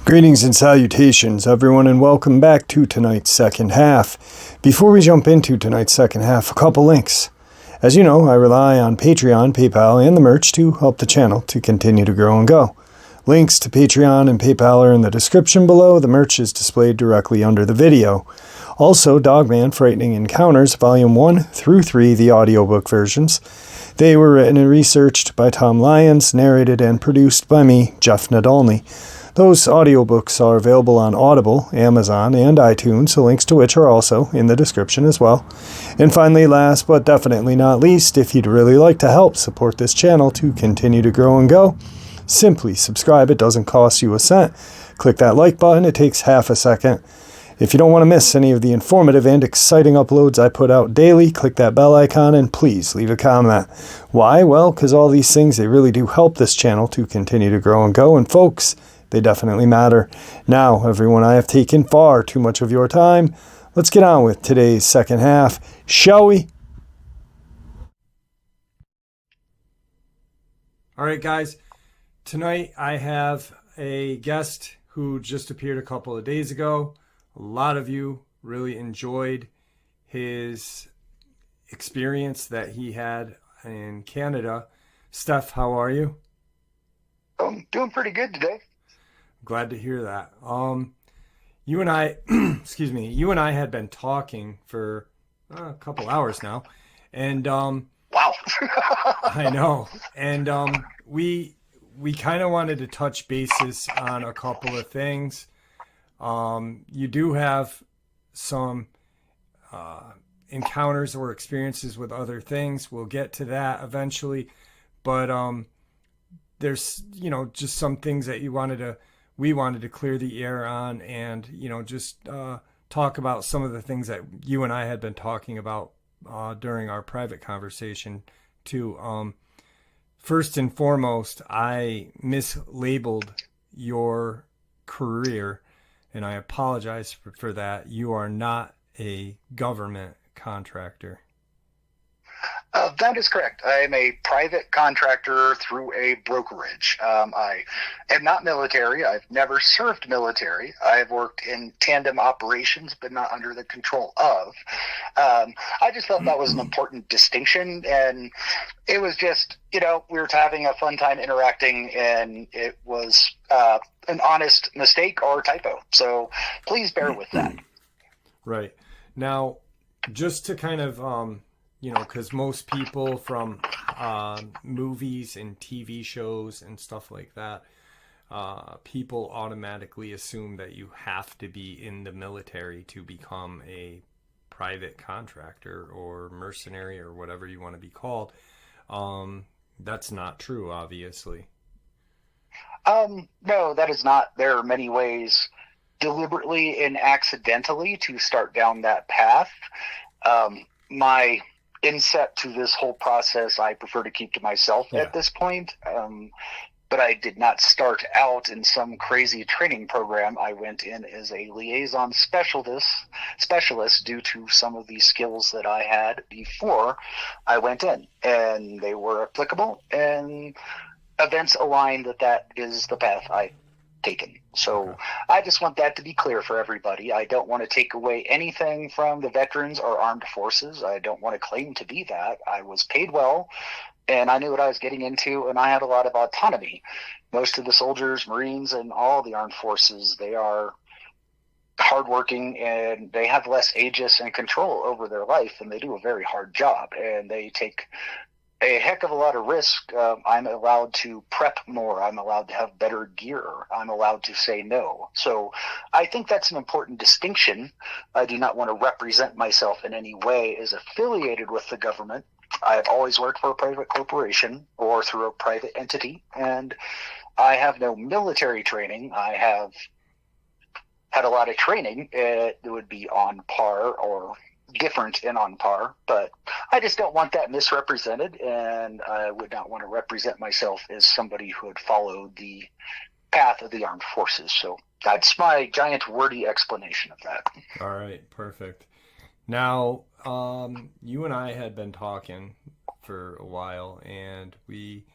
Greetings and salutations, everyone, and welcome back to tonight's second half. Before we jump into tonight's second half, a couple links. As you know, I rely on Patreon, PayPal, and the merch to help the channel to continue to grow and go. Links to Patreon and PayPal are in the description below. The merch is displayed directly under the video. Also, Dogman Frightening Encounters, Volume 1 through 3, the audiobook versions. They were written and researched by Tom Lyons, narrated and produced by me, Jeff Nadolny. Those audiobooks are available on Audible, Amazon, and iTunes, the links to which are also in the description as well. And finally, last but definitely not least, if you'd really like to help support this channel to continue to grow and go, simply subscribe. It doesn't cost you a cent. Click that like button. It takes half a second. If you don't want to miss any of the informative and exciting uploads I put out daily, click that bell icon and please leave a comment. Why? Well, because all these things, they really do help this channel to continue to grow and go. And folks, they definitely matter. Now, everyone, I have taken far too much of your time. Let's get on with today's second half, shall we? All right, guys. Tonight I have a guest who just appeared a couple of days ago. A lot of you really enjoyed his experience that he had in Canada. Steph, how are you? I'm doing pretty good today. Glad to hear that. You and I, you and I had been talking for a couple hours now, and Wow. I know, and we kind of wanted to touch bases on a couple of things. You do have some encounters or experiences with other things. We'll get to that eventually, but there's just some things that we wanted to clear the air on, and just talk about some of the things that you and I had been talking about during our private conversation too. First and foremost, I mislabeled your career, and I apologize for that. You are not a government contractor. That is correct. I am a private contractor through a brokerage. I am not military. I've never served military. I've worked in tandem operations, but not under the control of. I just felt that was an important distinction, and it was just, we were having a fun time interacting, and it was an honest mistake or typo. So please bear with that. Right. Now, just to kind of... because most people from movies and TV shows and stuff like that, people automatically assume that you have to be in the military to become a private contractor or mercenary or whatever you want to be called. That's not true, obviously. No, that is not. There are many ways, deliberately and accidentally, to start down that path. My inset to this whole process, I prefer to keep to myself at this point. But I did not start out in some crazy training program. I went in as a liaison specialist due to some of the skills that I had before I went in, and they were applicable, and events aligned that is the path I've taken. So I just want that to be clear for everybody. I don't want to take away anything from the veterans or armed forces. I don't want to claim to be that. I was paid well, and I knew what I was getting into, and I had a lot of autonomy. Most of the soldiers, Marines, and all the armed forces, they are hardworking, and they have less aegis and control over their life, and they do a very hard job, and they take a heck of a lot of risk. I'm allowed to prep more. I'm allowed to have better gear. I'm allowed to say no. So I think that's an important distinction. I do not want to represent myself in any way as affiliated with the government. I've always worked for a private corporation or through a private entity, and I have no military training. I have had a lot of training. It would be on par or different and on par, but I just don't want that misrepresented, and I would not want to represent myself as somebody who had followed the path of the armed forces. So that's my giant wordy explanation of that. All right, perfect. Now, you and I had been talking for a while, and we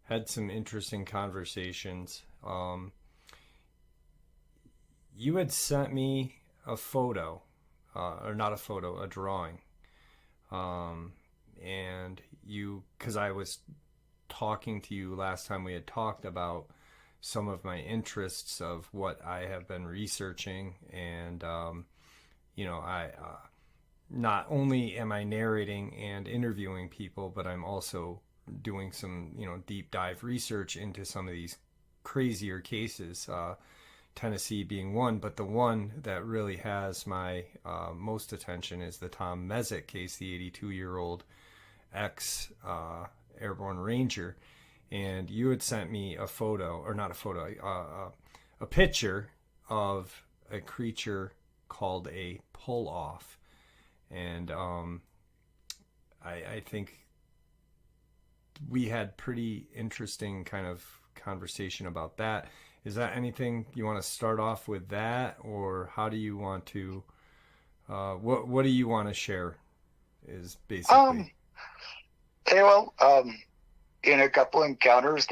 had some interesting conversations. You had sent me a photo, or not a photo, a drawing. And because I was talking to you last time we had talked about some of my interests of what I have been researching, and I not only am I narrating and interviewing people, but I'm also doing some deep dive research into some of these crazier cases. Tennessee being one, but the one that really has my most attention is the Tom Mezek case, the 82-year-old ex airborne ranger. And you had sent me a photo, or not a photo, a picture of a creature called a pull-off. And I think we had pretty interesting kind of conversation about that. Is that anything you want to start off with that, or how do you want to? What do you want to share? Is basically. In a couple encounters,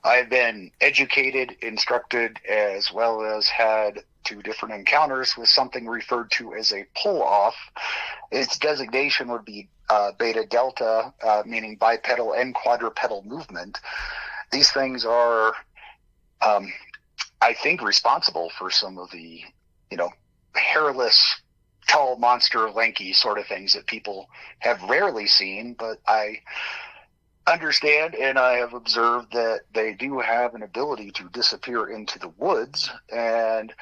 I've been educated, instructed, as well as had 2 different encounters with something referred to as a pull-off. Its designation would be beta delta, meaning bipedal and quadrupedal movement. These things are, I think, responsible for some of the, hairless, tall, monster, lanky sort of things that people have rarely seen, but I understand and I have observed that they do have an ability to disappear into the woods. And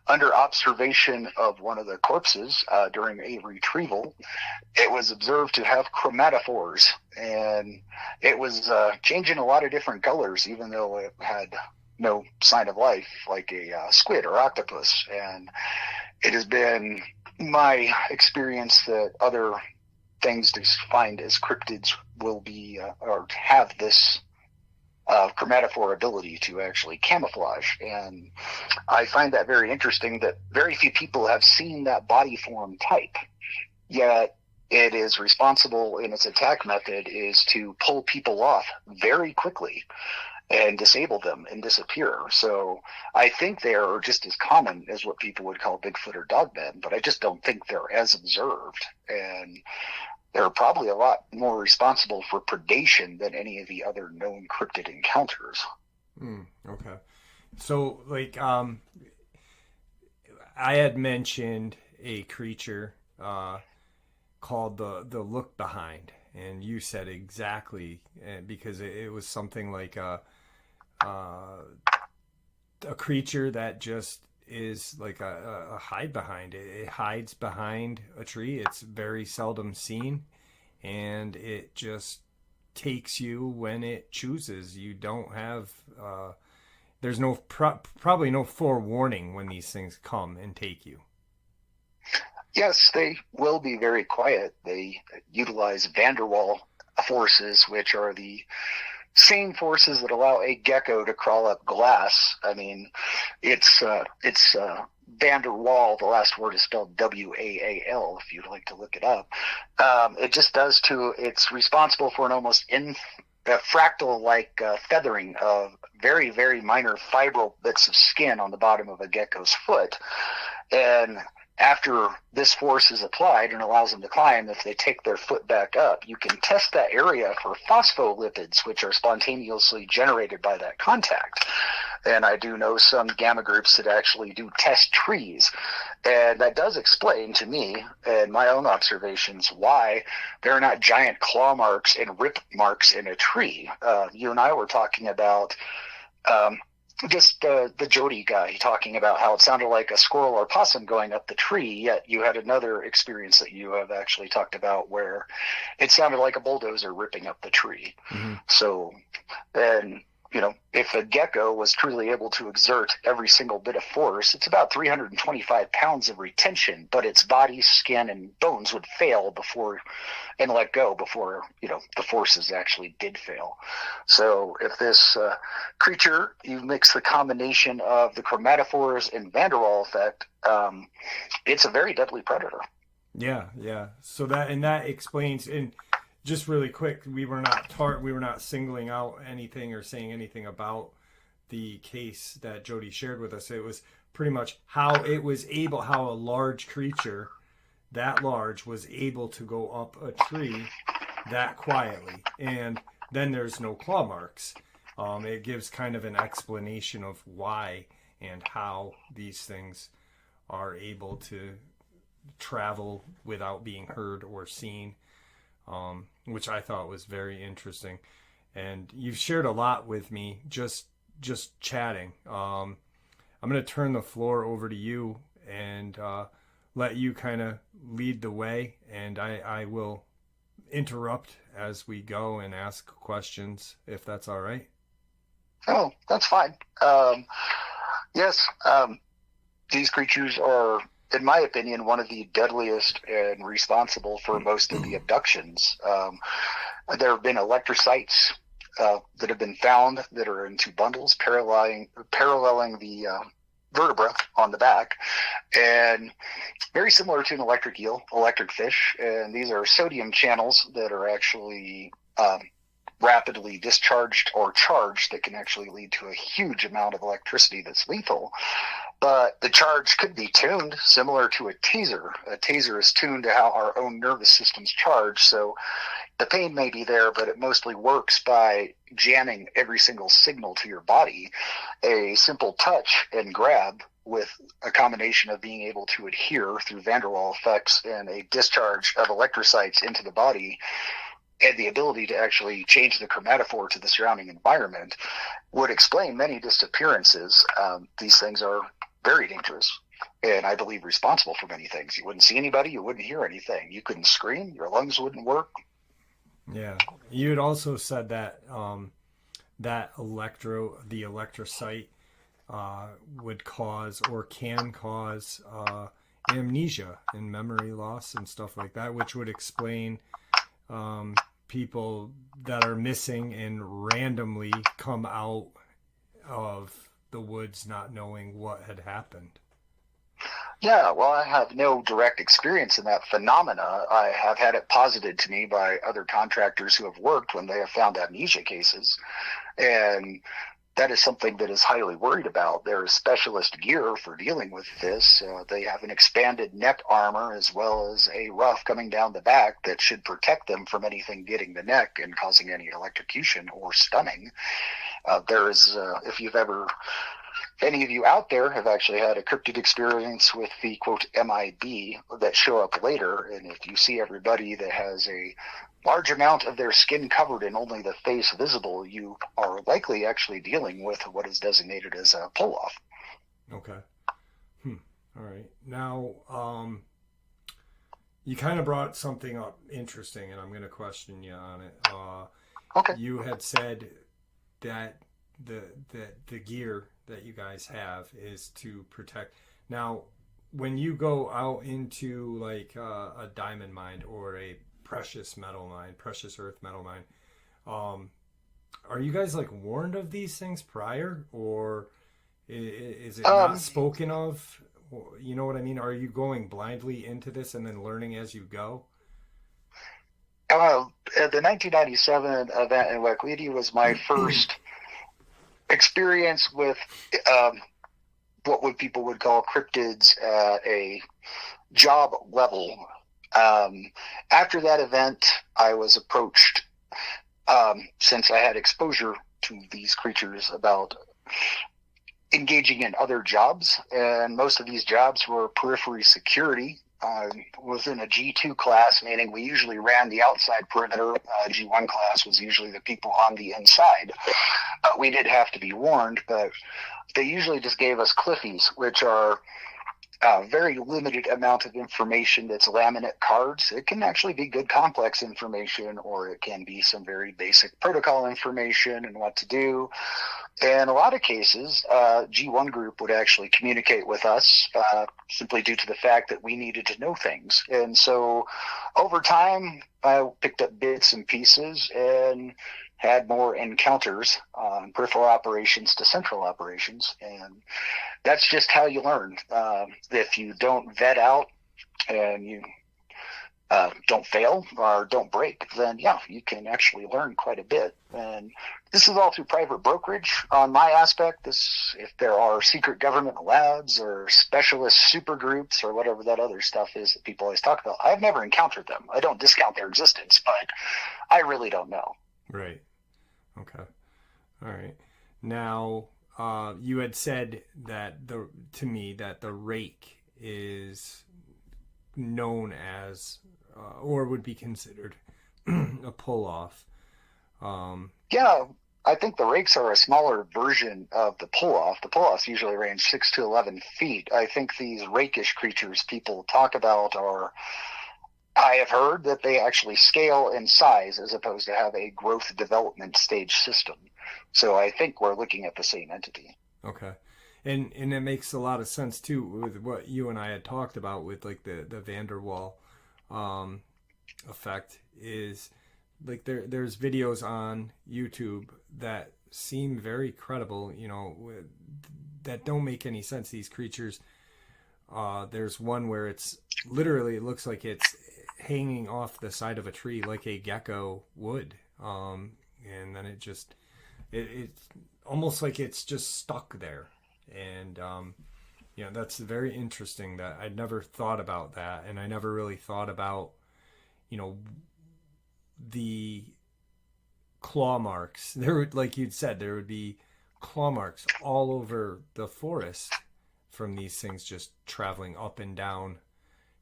under observation of one of the corpses during a retrieval, it was observed to have chromatophores, and it was changing a lot of different colors, even though it had no sign of life, like a squid or octopus. And it has been my experience that other things defined as cryptids will be or have this chromatophore ability to actually camouflage. And I find that very interesting that very few people have seen that body form type, yet it is responsible in its attack method is to pull people off very quickly and disable them and disappear. So I think they are just as common as what people would call Bigfoot or Dogman, but I just don't think they're as observed. And they're probably a lot more responsible for predation than any of the other known cryptid encounters. Okay. So, I had mentioned a creature called the look behind, and you said exactly, because it was something like a creature that just is like a hide behind. It hides behind a tree. It's very seldom seen, and it just takes you when it chooses. You don't have there's no probably no forewarning when these things come and take you. Yes, they will be very quiet. They utilize van der Waals forces, which are the same forces that allow a gecko to crawl up glass. I mean, it's van der Waal. The last word is spelled W-A-A-L, if you'd like to look it up. It just does it's responsible for an almost fractal-like feathering of very, very minor fibril bits of skin on the bottom of a gecko's foot. And after this force is applied and allows them to climb, if they take their foot back up, you can test that area for phospholipids, which are spontaneously generated by that contact. And I do know some gamma groups that actually do test trees. And that does explain to me and my own observations why there are not giant claw marks and rip marks in a tree. You and I were talking about just the Jody guy talking about how it sounded like a squirrel or possum going up the tree, yet you had another experience that you have actually talked about where it sounded like a bulldozer ripping up the tree. Mm-hmm. So, and if a gecko was truly able to exert every single bit of force, it's about 325 pounds of retention, but its body, skin, and bones would fail and let go before, the forces actually did fail. So if this creature, you mix the combination of the chromatophores and Van der Waal effect, it's a very deadly predator. Yeah. So that explains, and just really quick, we were not singling out anything or saying anything about the case that Jody shared with us. It was pretty much how a large creature that large was able to go up a tree that quietly, and then there's no claw marks. It gives kind of an explanation of why and how these things are able to travel without being heard or seen, which I thought was very interesting. And you've shared a lot with me just chatting. I'm going to turn the floor over to you and let you kind of lead the way, and I will interrupt as we go and ask questions, if that's all right. Oh, that's fine. Yes, these creatures are, in my opinion, one of the deadliest and responsible for most of the abductions. There have been electrocytes that have been found that are in two bundles paralleling the vertebra on the back, and very similar to an electric eel, electric fish. And these are sodium channels that are actually rapidly discharged or charged that can actually lead to a huge amount of electricity that's lethal. But the charge could be tuned similar to a taser. A taser is tuned to how our own nervous system's charge. So the pain may be there, but it mostly works by jamming every single signal to your body. A simple touch and grab with a combination of being able to adhere through Van der Waal effects and a discharge of electrocytes into the body, and the ability to actually change the chromatophore to the surrounding environment, would explain many disappearances. These things are very dangerous, and I believe responsible for many things. You wouldn't see anybody, you wouldn't hear anything, you couldn't scream, your lungs wouldn't work. Yeah, you had also said that the electrocyte would cause or can cause amnesia and memory loss and stuff like that, which would explain people that are missing and randomly come out of the woods not knowing what had happened. Yeah, well, I have no direct experience in that phenomena. I have had it posited to me by other contractors who have worked when they have found amnesia cases, and that is something that is highly worried about. There is specialist gear for dealing with this. They have an expanded neck armor as well as a ruff coming down the back that should protect them from anything getting the neck and causing any electrocution or stunning. If any of you out there have actually had a cryptid experience with the quote MIB that show up later, and if you see everybody that has a large amount of their skin covered and only the face visible, you are likely actually dealing with what is designated as a pull-off. Okay. All right. Now, you kind of brought something up interesting, and I'm going to question you on it. Okay. You had said that the gear that you guys have is to protect. Now, when you go out into like a diamond mine or a precious earth metal mine, are you guys like warned of these things prior, or is it not spoken of? You know what I mean? Are you going blindly into this and then learning as you go? The 1997 event in Waikiki was my first experience with what people would call cryptids at a job level. After that event, I was approached, since I had exposure to these creatures, about engaging in other jobs, and most of these jobs were periphery security. Was in a G2 class, meaning we usually ran the outside perimeter. G1 class was usually the people on the inside. We did have to be warned, but they usually just gave us cliffies, which are very limited amount of information that's laminate cards. It can actually be good complex information, or it can be some very basic protocol information and what to do. In a lot of cases, G1 group would actually communicate with us simply due to the fact that we needed to know things. And so over time, I picked up bits and pieces and had more encounters on peripheral operations to central operations. And that's just how you learn. If you don't vet out and you don't fail or don't break, then yeah, you can actually learn quite a bit. And this is all through private brokerage. On my aspect, if there are secret government labs or specialist super groups or whatever that other stuff is that people always talk about, I've never encountered them. I don't discount their existence, but I really don't know. Right. Okay. All right. Now, you had said that to me that the rake is known as or would be considered a pull-off. Yeah, I think the rakes are a smaller version of the pull-off. The pull-offs usually range 6 to 11 feet. I think these rakish creatures people talk about I have heard that they actually scale in size as opposed to have a growth development stage system. So I think we're looking at the same entity. Okay. And it makes a lot of sense too with what you and I had talked about with like the van der Waal effect is like there's videos on YouTube that seem very credible, that don't make any sense. These creatures, there's one where it's literally, it looks like it's hanging off the side of a tree like a gecko would. And then it's almost like it's just stuck there. And, that's very interesting that I'd never thought about that. And I never really thought about, the claw marks. There would, like you'd said, there would be claw marks all over the forest from these things just traveling up and down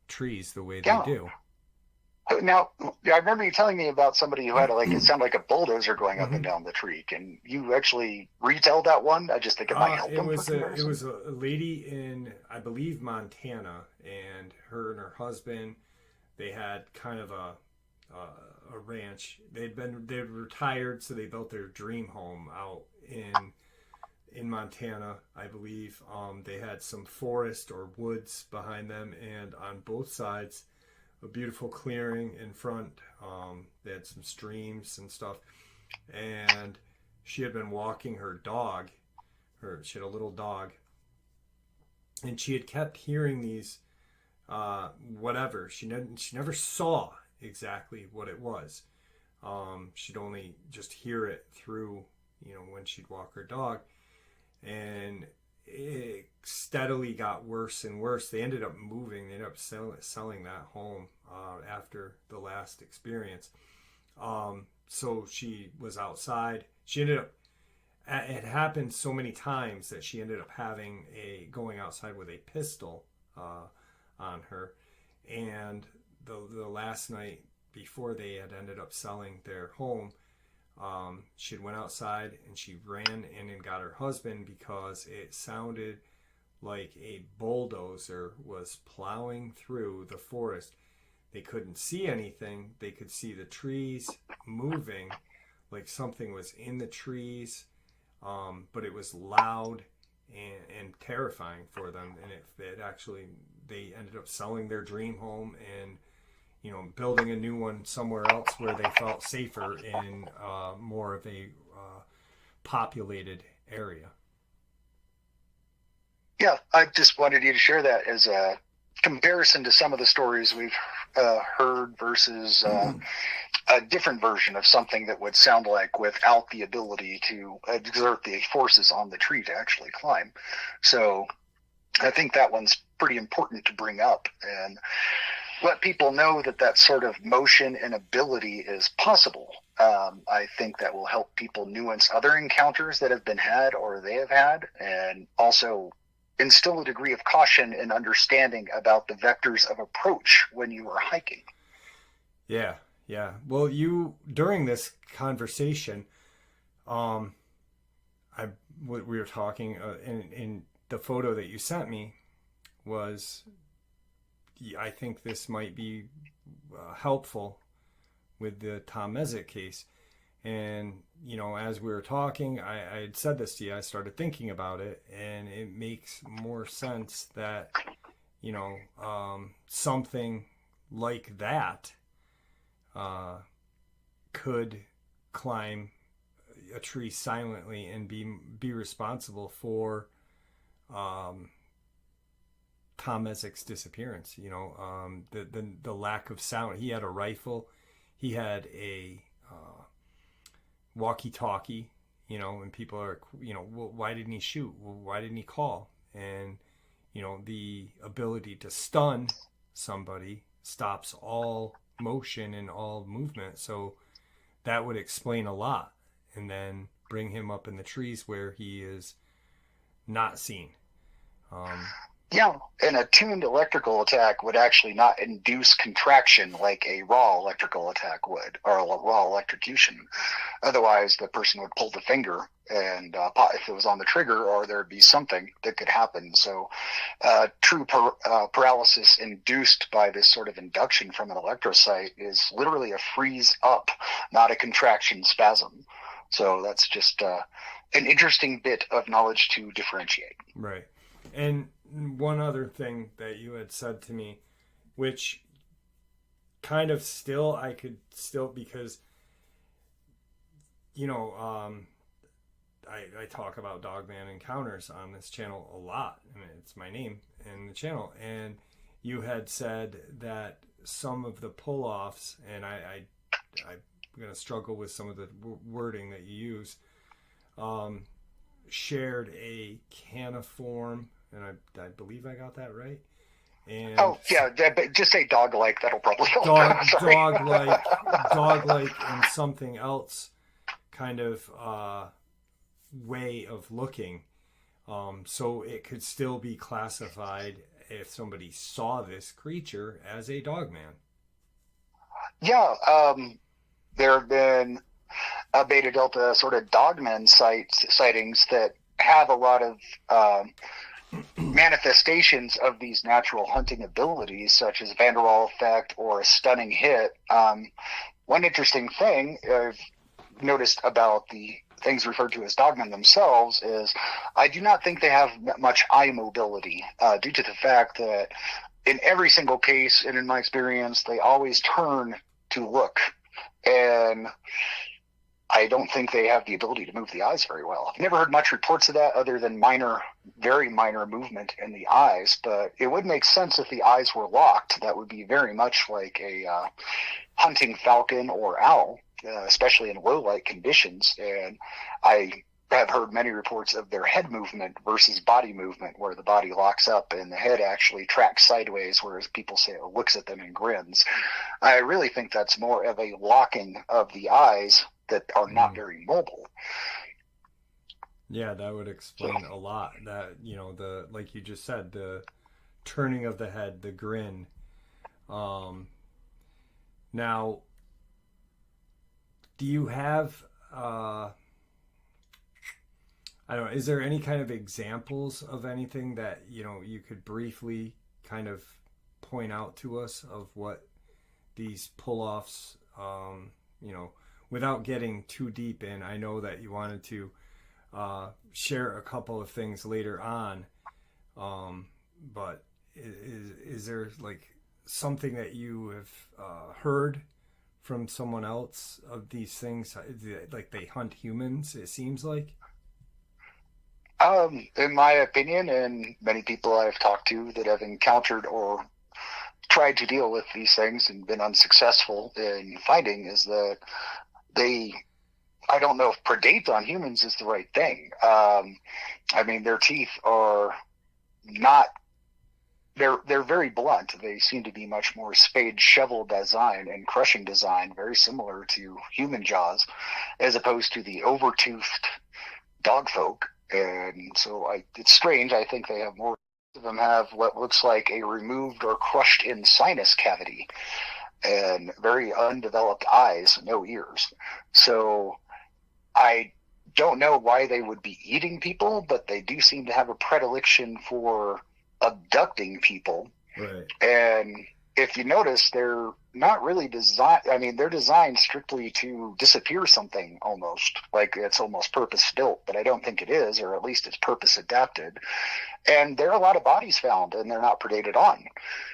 trees the way they do. Now, I remember you telling me about somebody who had it sounded like a bulldozer going up and down the tree. Can you actually retell that one? I just think it might help them. It was a lady in, I believe, Montana, and her husband, they had kind of a ranch. They'd retired, so they built their dream home out in Montana, I believe. They had some forest or woods behind them, and on both sides, a beautiful clearing in front. They had some streams and stuff, and she had been walking her dog. She had a little dog, and she had kept hearing these whatever. She never saw exactly what it was. She'd only just hear it through, when she'd walk her dog, and it steadily got worse and worse. They ended up moving. They ended up selling that home after the last experience. So she was outside. She ended up, it happened so many times that she ended up going outside with a pistol on her. And the last night before they had ended up selling their home, she went outside and she ran in and got her husband because it sounded like a bulldozer was plowing through the forest. They couldn't see anything. They could see the trees moving, like something was in the trees, but it was loud and terrifying for them. And they ended up selling their dream home and building a new one somewhere else where they felt safer in more of a populated area. Yeah, I just wanted you to share that as a comparison to some of the stories we've heard versus a different version of something that would sound like without the ability to exert the forces on the tree to actually climb. So I think that one's pretty important to bring up and let people know that sort of motion and ability is possible. I think that will help people nuance other encounters that have been had or they have had, and also instill a degree of caution and understanding about the vectors of approach when you are hiking. Yeah. Well, during this conversation, we were talking in the photo that you sent me was, I think this might be helpful with the Tom Mezek case. And, you know, as we were talking, I had said this to you, I started thinking about it, and it makes more sense that, you know, something like that could climb a tree silently and be responsible for Tom Mezek's disappearance. You know, the lack of sound. He had a rifle, he had a walkie-talkie, you know, and people are, you know, well, why didn't he shoot? Well, why didn't he call? And, you know, the ability to stun somebody stops all motion and all movement. So that would explain a lot. And then bring him up in the trees where he is not seen. Yeah, an attuned electrical attack would actually not induce contraction like a raw electrical attack would, or a raw electrocution. Otherwise, the person would pull the finger, and if it was on the trigger, or there'd be something that could happen. So true paralysis induced by this sort of induction from an electrocyte is literally a freeze up, not a contraction spasm. So that's just an interesting bit of knowledge to differentiate. Right. And one other thing that you had said to me, which kind of still, I could still, because, you know, I talk about Dogman encounters on this channel a lot. I mean, it's my name in the channel. And you had said that some of the pull-offs, and I'm going to struggle with some of the wording that you use, shared a caniform, and I believe I got that right. And just say dog-like. That'll probably help. Dog-like, and something else kind of way of looking. So it could still be classified, if somebody saw this creature, as a Dogman. Yeah, there have been Beta Delta sort of Dogman sightings that have a lot of manifestations of these natural hunting abilities, such as Van der Waal effect or a stunning hit. One interesting thing I've noticed about the things referred to as Dogmen themselves is I do not think they have much eye mobility due to the fact that in every single case, and in my experience, they always turn to look. And I don't think they have the ability to move the eyes very well. I've never heard much reports of that other than very minor movement in the eyes, but it would make sense if the eyes were locked. That would be very much like a hunting falcon or owl, especially in low light conditions. And I have heard many reports of their head movement versus body movement, where the body locks up and the head actually tracks sideways, whereas people say it looks at them and grins. I really think that's more of a locking of the eyes that are not very mobile. Yeah, that would explain a lot. That, you know, the, like you just said, the turning of the head, the grin. Now, do you have I don't know, is there any kind of examples of anything that, you know, you could briefly kind of point out to us of what these pull-offs, you know, without getting too deep in? I know that you wanted to share a couple of things later on, but is there like something that you have heard from someone else of these things, like they hunt humans, it seems like? In my opinion, and many people I've talked to that have encountered or tried to deal with these things and been unsuccessful in finding, is that I don't know if predate on humans is the right thing. I mean, their teeth are not, they're very blunt. They seem to be much more spade shovel design and crushing design, very similar to human jaws, as opposed to the over-toothed dog folk. And so it's strange. I think they have more of them have what looks like a removed or crushed in sinus cavity and very undeveloped eyes, no ears. So I don't know why they would be eating people, but they do seem to have a predilection for abducting people. Right. And if you notice, they're not really designed. I mean, they're designed strictly to disappear something almost. Like it's almost purpose built, but I don't think it is, or at least it's purpose adapted. And there are a lot of bodies found and they're not predated on.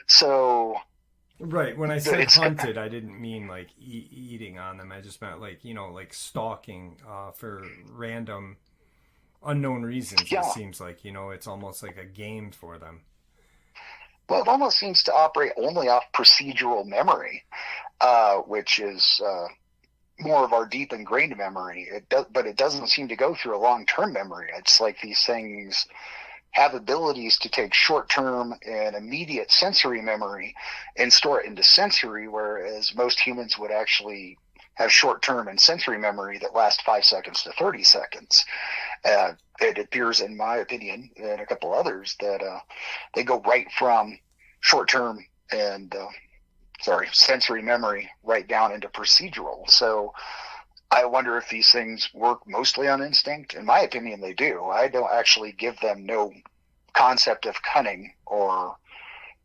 So. Right. When I said hunted, I didn't mean like eating on them. I just meant like, like stalking for random unknown reasons. Yeah. It seems like, it's almost like a game for them. Well, it almost seems to operate only off procedural memory, which is more of our deep ingrained memory. But it doesn't seem to go through a long-term memory. It's like these things have abilities to take short-term and immediate sensory memory and store it into sensory, whereas most humans would actually have short-term and sensory memory that lasts 5 seconds to 30 seconds. It appears, in my opinion, and a couple others, that they go right from short-term and sensory memory right down into procedural. So I wonder if these things work mostly on instinct. In my opinion, they do. I don't actually give them no concept of cunning or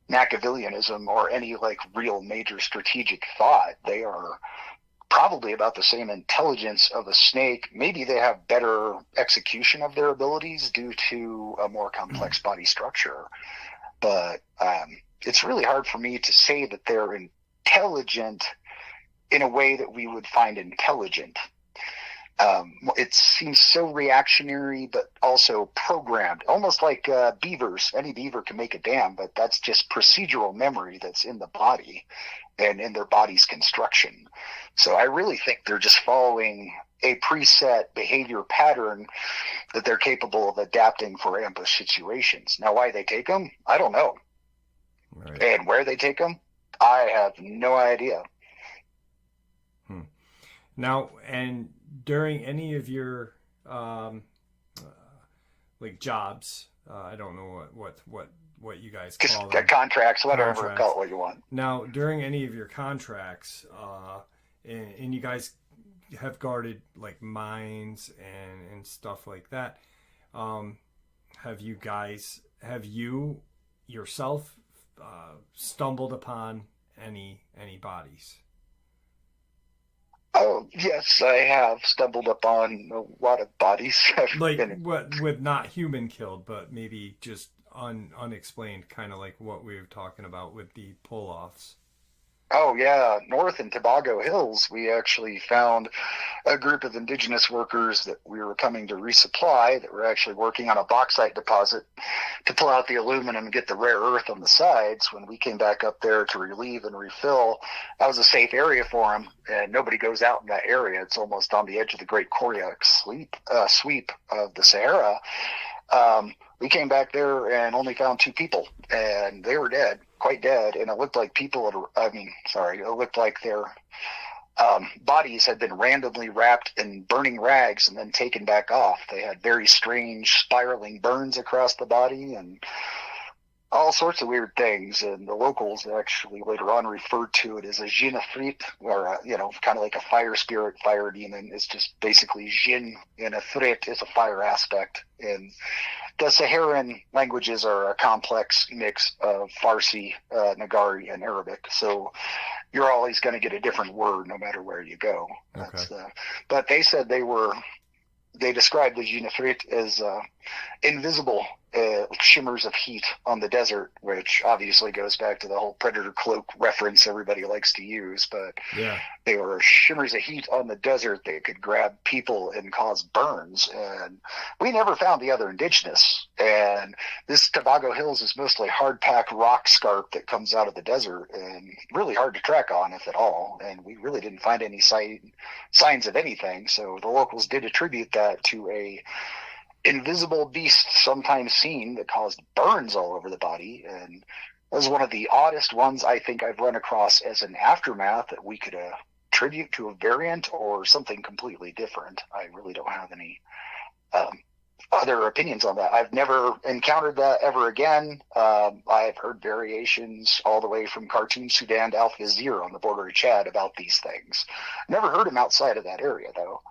Machiavellianism or any like real major strategic thought. They are probably about the same intelligence of a snake. Maybe they have better execution of their abilities due to a more complex body structure. But it's really hard for me to say that they're intelligent in a way that we would find intelligent. It seems so reactionary, but also programmed, almost like beavers. Any beaver can make a dam, but that's just procedural memory that's in the body and in their body's construction. So I really think they're just following a preset behavior pattern that they're capable of adapting for ambush situations. Now, why they take them, I don't know. Right. And where they take them, I have no idea. Now, and during any of your like jobs, I don't know what you guys call them. Contracts, whatever, call it what you want. Now, during any of your contracts, and you guys have guarded like mines and stuff like that, have you yourself stumbled upon any bodies? Oh, yes, I have stumbled upon a lot of bodies. Like what, with not human killed, but maybe just unexplained, kind of like what we were talking about with the pull-offs. Oh, yeah. North in Tobago Hills, we actually found a group of indigenous workers that we were coming to resupply that were actually working on a bauxite deposit to pull out the aluminum and get the rare earth on the sides. When we came back up there to relieve and refill, that was a safe area for them, and nobody goes out in that area. It's almost on the edge of the Great Koryak sweep of the Sahara. We came back there and only found 2 people, and they were dead, quite dead, and it looked like it looked like their bodies had been randomly wrapped in burning rags and then taken back off. They had very strange spiraling burns across the body and all sorts of weird things, and the locals actually later on referred to it as a jinafrit, or kind of like a fire spirit, fire demon. It's just basically jinn, and a threat is a fire aspect. And the Saharan languages are a complex mix of Farsi, Nagari, and Arabic, so you're always going to get a different word no matter where you go. Okay. But they said they described the jinafrit as invisible shimmers of heat on the desert, which obviously goes back to the whole predator cloak reference everybody likes to use. But yeah, they were shimmers of heat on the desert. They could grab people and cause burns. And we never found the other indigenous. And this Tobago Hills is mostly hard-packed rock scarp that comes out of the desert and really hard to track on, if at all. And we really didn't find any signs of anything. So the locals did attribute that to a invisible beast sometimes seen that caused burns all over the body, and it was one of the oddest ones I think I've run across as an aftermath that we could attribute to a variant or something completely different. I really don't have any other opinions on that. I've never encountered that ever again. I've heard variations all the way from Khartoum, Sudan to Al-Fazir on the border of Chad about these things. Never heard them outside of that area, though.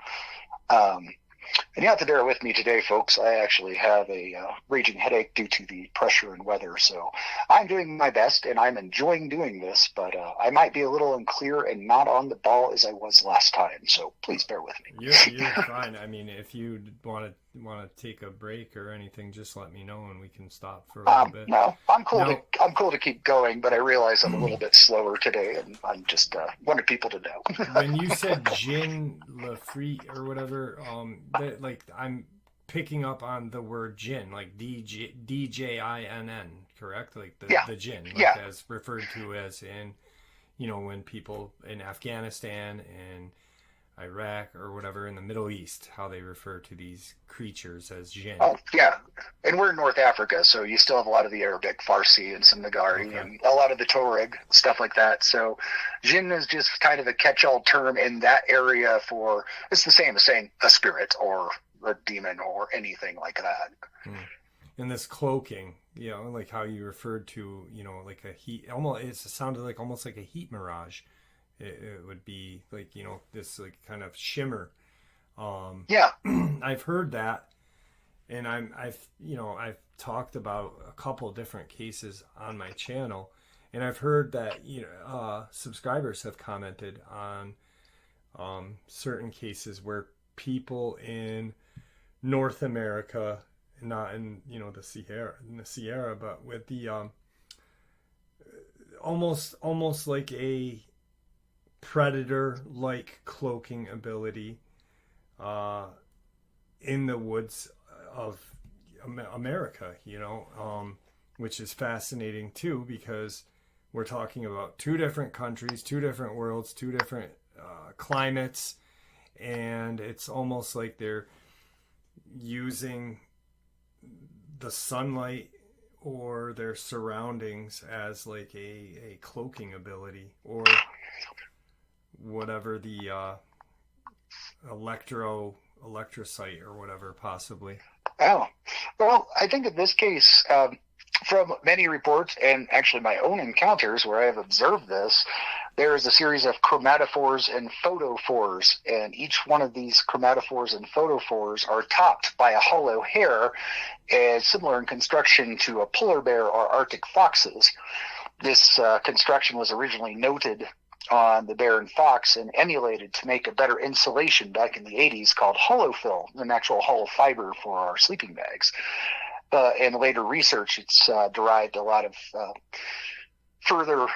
And you have to bear with me today, folks. I actually have a raging headache due to the pressure and weather. So I'm doing my best, and I'm enjoying doing this, but I might be a little unclear and not on the ball as I was last time. So please bear with me. You're fine. I mean, if you want to take a break or anything, just let me know and we can stop for a little bit. No, I'm cool. No. I'm cool to keep going, but I realize I'm a little bit slower today, and I'm just wanted people to know. When you said gin Lafrite or whatever, like I'm picking up on the word gin, like DJINN, correct? Like the gin, like as referred to as in, when people in Afghanistan and Iraq or whatever in the Middle East, how they refer to these creatures as jinn. Oh, yeah. And we're in North Africa, so you still have a lot of the Arabic, Farsi, and some Nagari, and a lot of the Tuareg, stuff like that. So jinn is just kind of a catch-all term in that area for, it's the same as saying a spirit or a demon or anything like that. And this cloaking, like how you referred to, like a heat, it sounded like almost like a heat mirage. It would be like, this like kind of shimmer. I've heard that, and I've talked about a couple different cases on my channel, and I've heard that subscribers have commented on certain cases where people in North America, not in the Sierra, but with the almost like a predator-like cloaking ability in the woods of America, which is fascinating too, because we're talking about two different countries, two different worlds, two different climates, and it's almost like they're using the sunlight or their surroundings as like a cloaking ability, or whatever the electrocyte or whatever, possibly. Oh, well, I think in this case, from many reports and actually my own encounters where I have observed this, there is a series of chromatophores and photophores, and each one of these chromatophores and photophores are topped by a hollow hair, similar in construction to a polar bear or Arctic foxes. This construction was originally noted on the bear and fox and emulated to make a better insulation back in the 80s, called holofill, an actual hollow fiber for our sleeping bags. In later research, it's derived a lot of further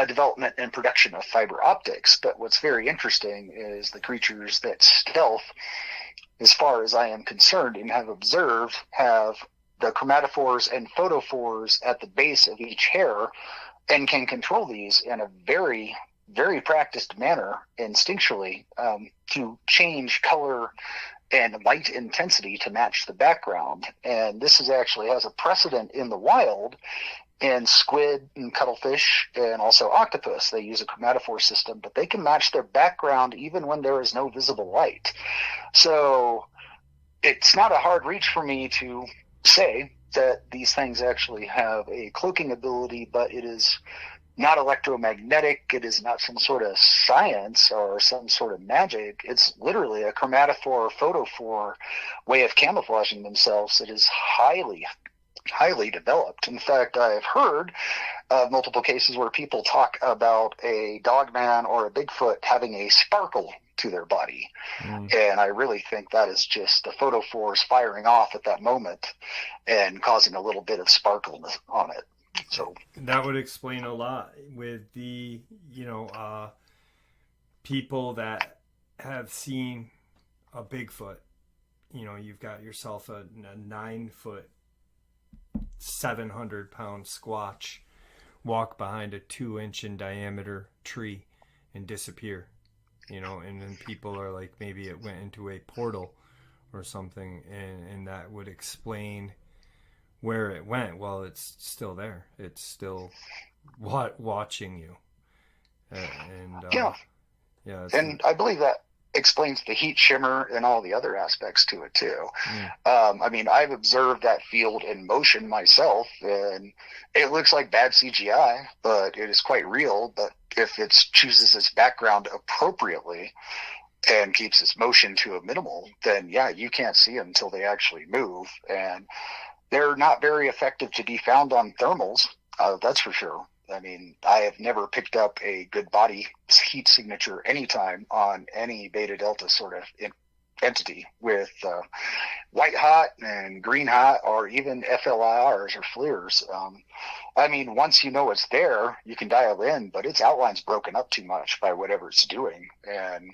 development and production of fiber optics. But what's very interesting is the creatures that Stealth, as far as I am concerned and have observed, have the chromatophores and photophores at the base of each hair, and can control these in a very, very practiced manner instinctually to change color and light intensity to match the background. And this actually has a precedent in the wild in squid and cuttlefish and also octopus. They use a chromatophore system, but they can match their background even when there is no visible light. So it's not a hard reach for me to say that these things actually have a cloaking ability, but it is not electromagnetic. It is not some sort of science or some sort of magic. It's literally a chromatophore or photophore way of camouflaging themselves that is highly, highly developed. In fact, I've heard of multiple cases where people talk about a Dogman or a Bigfoot having a sparkle to their body. And I really think that is just the photophores firing off at that moment and causing a little bit of sparkle on it. So that would explain a lot with the, people that have seen a Bigfoot. You've got yourself a 9-foot, 700-pound squatch walk behind a 2-inch in diameter tree and disappear, and then people are like, maybe it went into a portal or something, and that would explain where it went. Well, it's still there. It's still watching you. And I believe that explains the heat shimmer and all the other aspects to it too. I've observed that field in motion myself, and it looks like bad CGI, but it is quite real. But if it chooses its background appropriately and keeps its motion to a minimal, then yeah, you can't see them until they actually move. And they're not very effective to be found on thermals, that's for sure. I mean, I have never picked up a good body heat signature anytime on any beta delta sort of entity with white hot and green hot, or even FLIRs or FLIRs. I mean, once you know it's there, you can dial in, but its outline's broken up too much by whatever it's doing. And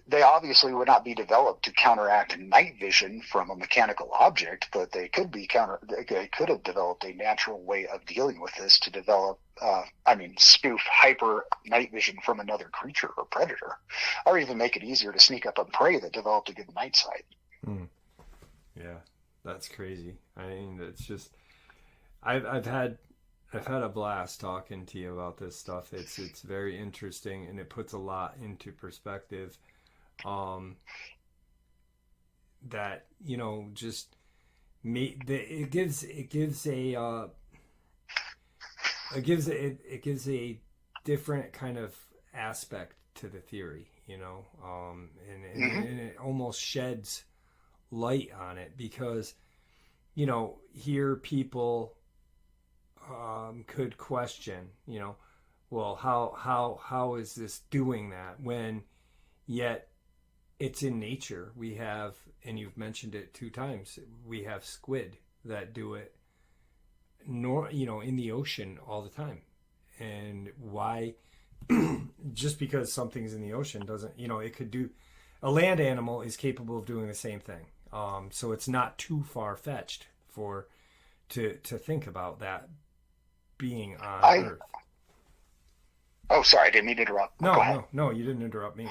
they obviously would not be developed to counteract night vision from a mechanical object, but they could have developed a natural way of dealing with this to develop, spoof hyper night vision from another creature or predator, or even make it easier to sneak up on prey that developed a good night sight. Yeah, that's crazy. I mean, it's just, I've had a blast talking to you about this stuff. It's very interesting, and it puts a lot into perspective. That, you know, just it gives a different kind of aspect to the theory, you know, and it almost sheds light on it, because, you know, here people could question, you know, well, how is this doing that, when yet it's in nature. We have, and you've mentioned it 2 times, we have squid that do it, in the ocean all the time. And why? Just because something's in the ocean doesn't, it could do. A land animal is capable of doing the same thing. So it's not too far fetched to think about that being on Earth. Oh, sorry, I didn't mean to interrupt. No, you didn't interrupt me.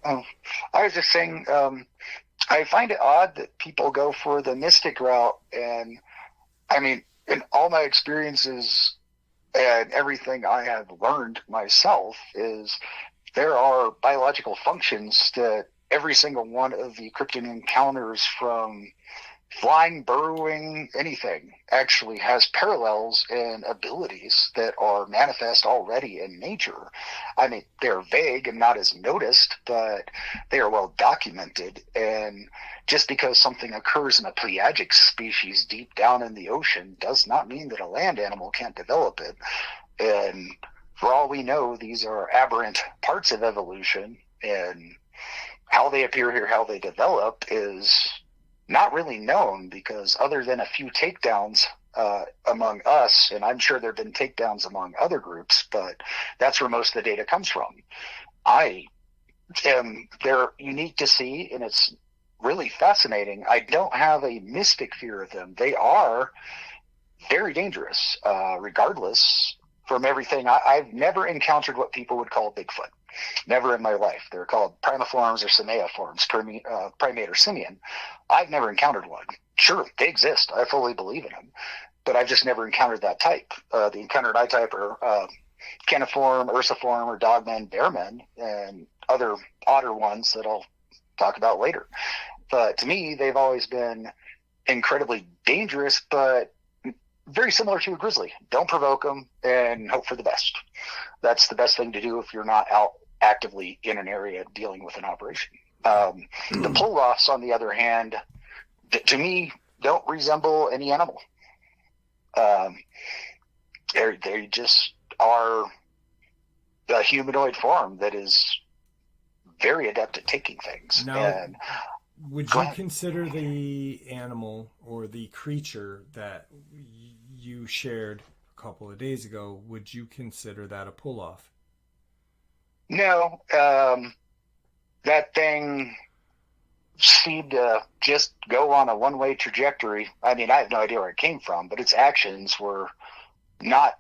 I was just saying, I find it odd that people go for the mystic route. And I mean, in all my experiences and everything I have learned myself, is there are biological functions that every single one of the cryptid encounters, from flying, burrowing, anything, actually has parallels and abilities that are manifest already in nature. I mean, they're vague and not as noticed, but they are well documented. And just because something occurs in a pelagic species deep down in the ocean does not mean that a land animal can't develop it. And for all we know, these are aberrant parts of evolution, and how they appear here, how they develop, is not really known, because other than a few takedowns among us, and I'm sure there have been takedowns among other groups, but that's where most of the data comes from. They're unique to see, and it's really fascinating. I don't have a mystic fear of them. They are very dangerous, regardless. From everything, I've never encountered what people would call Bigfoot. Never in my life. They're called primiforms or semeiforms, primate or simian. I've never encountered one. Sure, they exist. I fully believe in them, but I've just never encountered that type. The encountered I type are caniform, ursiform, or dogman, bearmen, and other odder ones that I'll talk about later. But to me, they've always been incredibly dangerous, but very similar to a grizzly. Don't provoke them and hope for the best. That's the best thing to do if you're not out actively in an area dealing with an operation. The pull-offs, on the other hand, to me, don't resemble any animal. They just are a humanoid form that is very adept at taking things. Now, would you consider the animal or the creature that you shared a couple of days ago, would you consider that a pull-off? No. That thing seemed to just go on a one-way trajectory. I mean, I have no idea where it came from, but its actions were not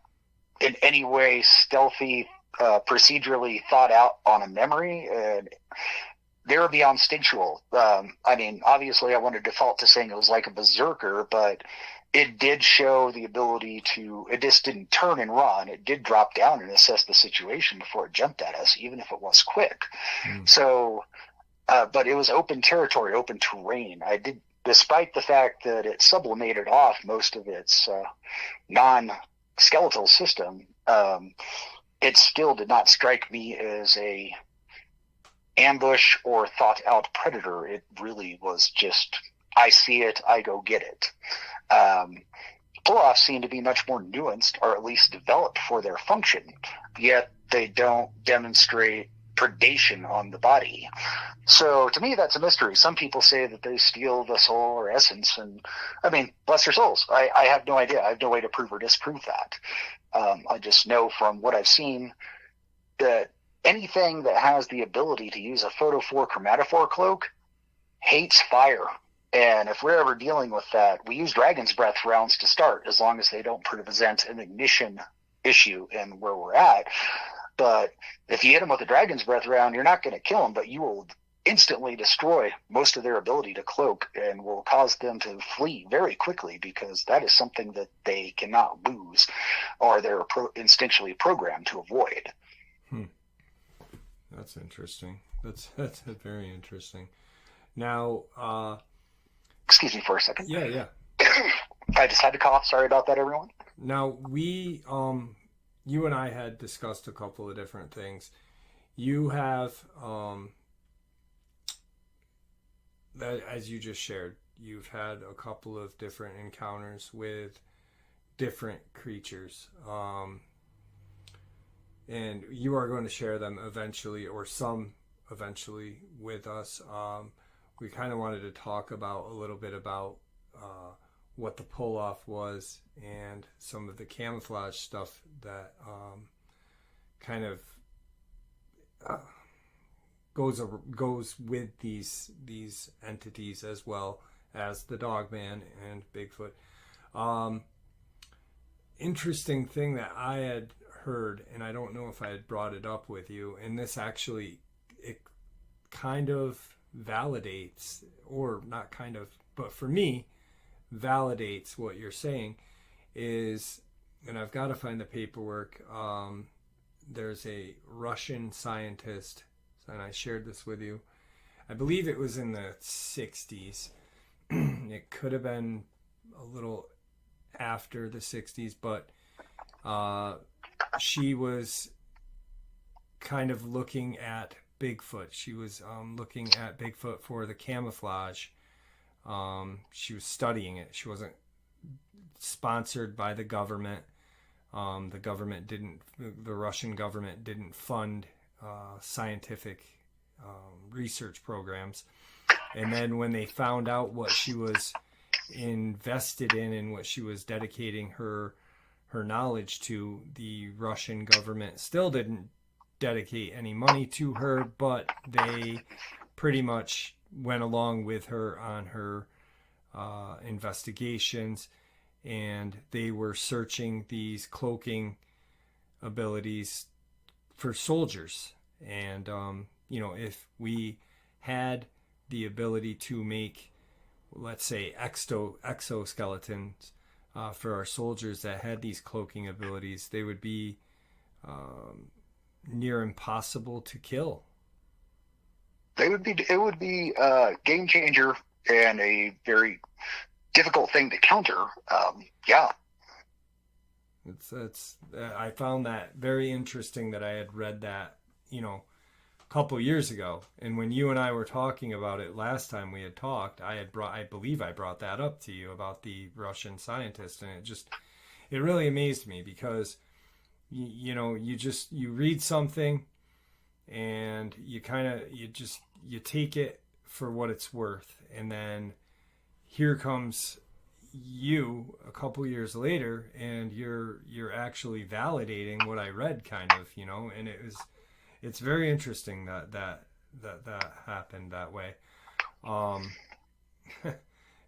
in any way stealthy, procedurally thought out on a memory, and they were beyond instinctual. I mean, obviously I want to default to saying it was like a berserker, but it did show the ability to, it just didn't turn and run. It did drop down and assess the situation before it jumped at us, even if it was quick. So, but it was open territory, open terrain. Despite the fact that it sublimated off most of its non-skeletal system, it still did not strike me as a ambush or thought out predator. It really was just, I see it, I go get it. Pull-offs seem to be much more nuanced, or at least developed for their function, yet they don't demonstrate predation on the body. So to me, that's a mystery. Some people say that they steal the soul or essence, and I mean, bless their souls. I have no idea. I have no way to prove or disprove that. I just know from what I've seen that anything that has the ability to use a photo 4 chromatophore cloak hates fire. And if we're ever dealing with that, we use Dragon's Breath rounds to start, as long as they don't present an ignition issue in where we're at. But if you hit them with a Dragon's Breath round, you're not going to kill them, but you will instantly destroy most of their ability to cloak and will cause them to flee very quickly, because that is something that they cannot lose, or they're instinctually programmed to avoid. That's interesting. That's very interesting. Now, excuse me for a second. Yeah. I just had to cough. Sorry about that, everyone. Now, we, you and I had discussed a couple of different things. You have, that, as you just shared, you've had a couple of different encounters with different creatures. And you are going to share them eventually, or some eventually, with us. We kind of wanted to talk about a little bit about what the pull-off was and some of the camouflage stuff that kind of goes with these entities, as well as the Dogman and Bigfoot. Interesting thing that I had heard, and I don't know if I had brought it up with you, and this actually, it kind of validates, or not kind of, but for me, validates what you're saying, is, and I've got to find the paperwork, there's a Russian scientist, and I shared this with you, I believe it was in the 60s, it could have been a little after the 60s, but she was kind of looking at Bigfoot. She was looking at Bigfoot for the camouflage. She was studying it. She wasn't sponsored by the government. The Russian government didn't fund scientific research programs. And then when they found out what she was invested in and what she was dedicating her knowledge to, the Russian government still didn't dedicate any money to her, but they pretty much went along with her on her investigations, and they were searching these cloaking abilities for soldiers. And if we had the ability to make, let's say, exoskeletons for our soldiers that had these cloaking abilities, they would be near impossible to kill. It would be a game changer and a very difficult thing to counter. Yeah. I found that very interesting that I had read that, a couple years ago. And when you and I were talking about it last time we had talked, I believe I brought that up to you about the Russian scientist. And it really amazed me, because you read something and you take it for what it's worth. And then here comes you a couple years later, and you're actually validating what I read, kind of, and it's very interesting that happened that way.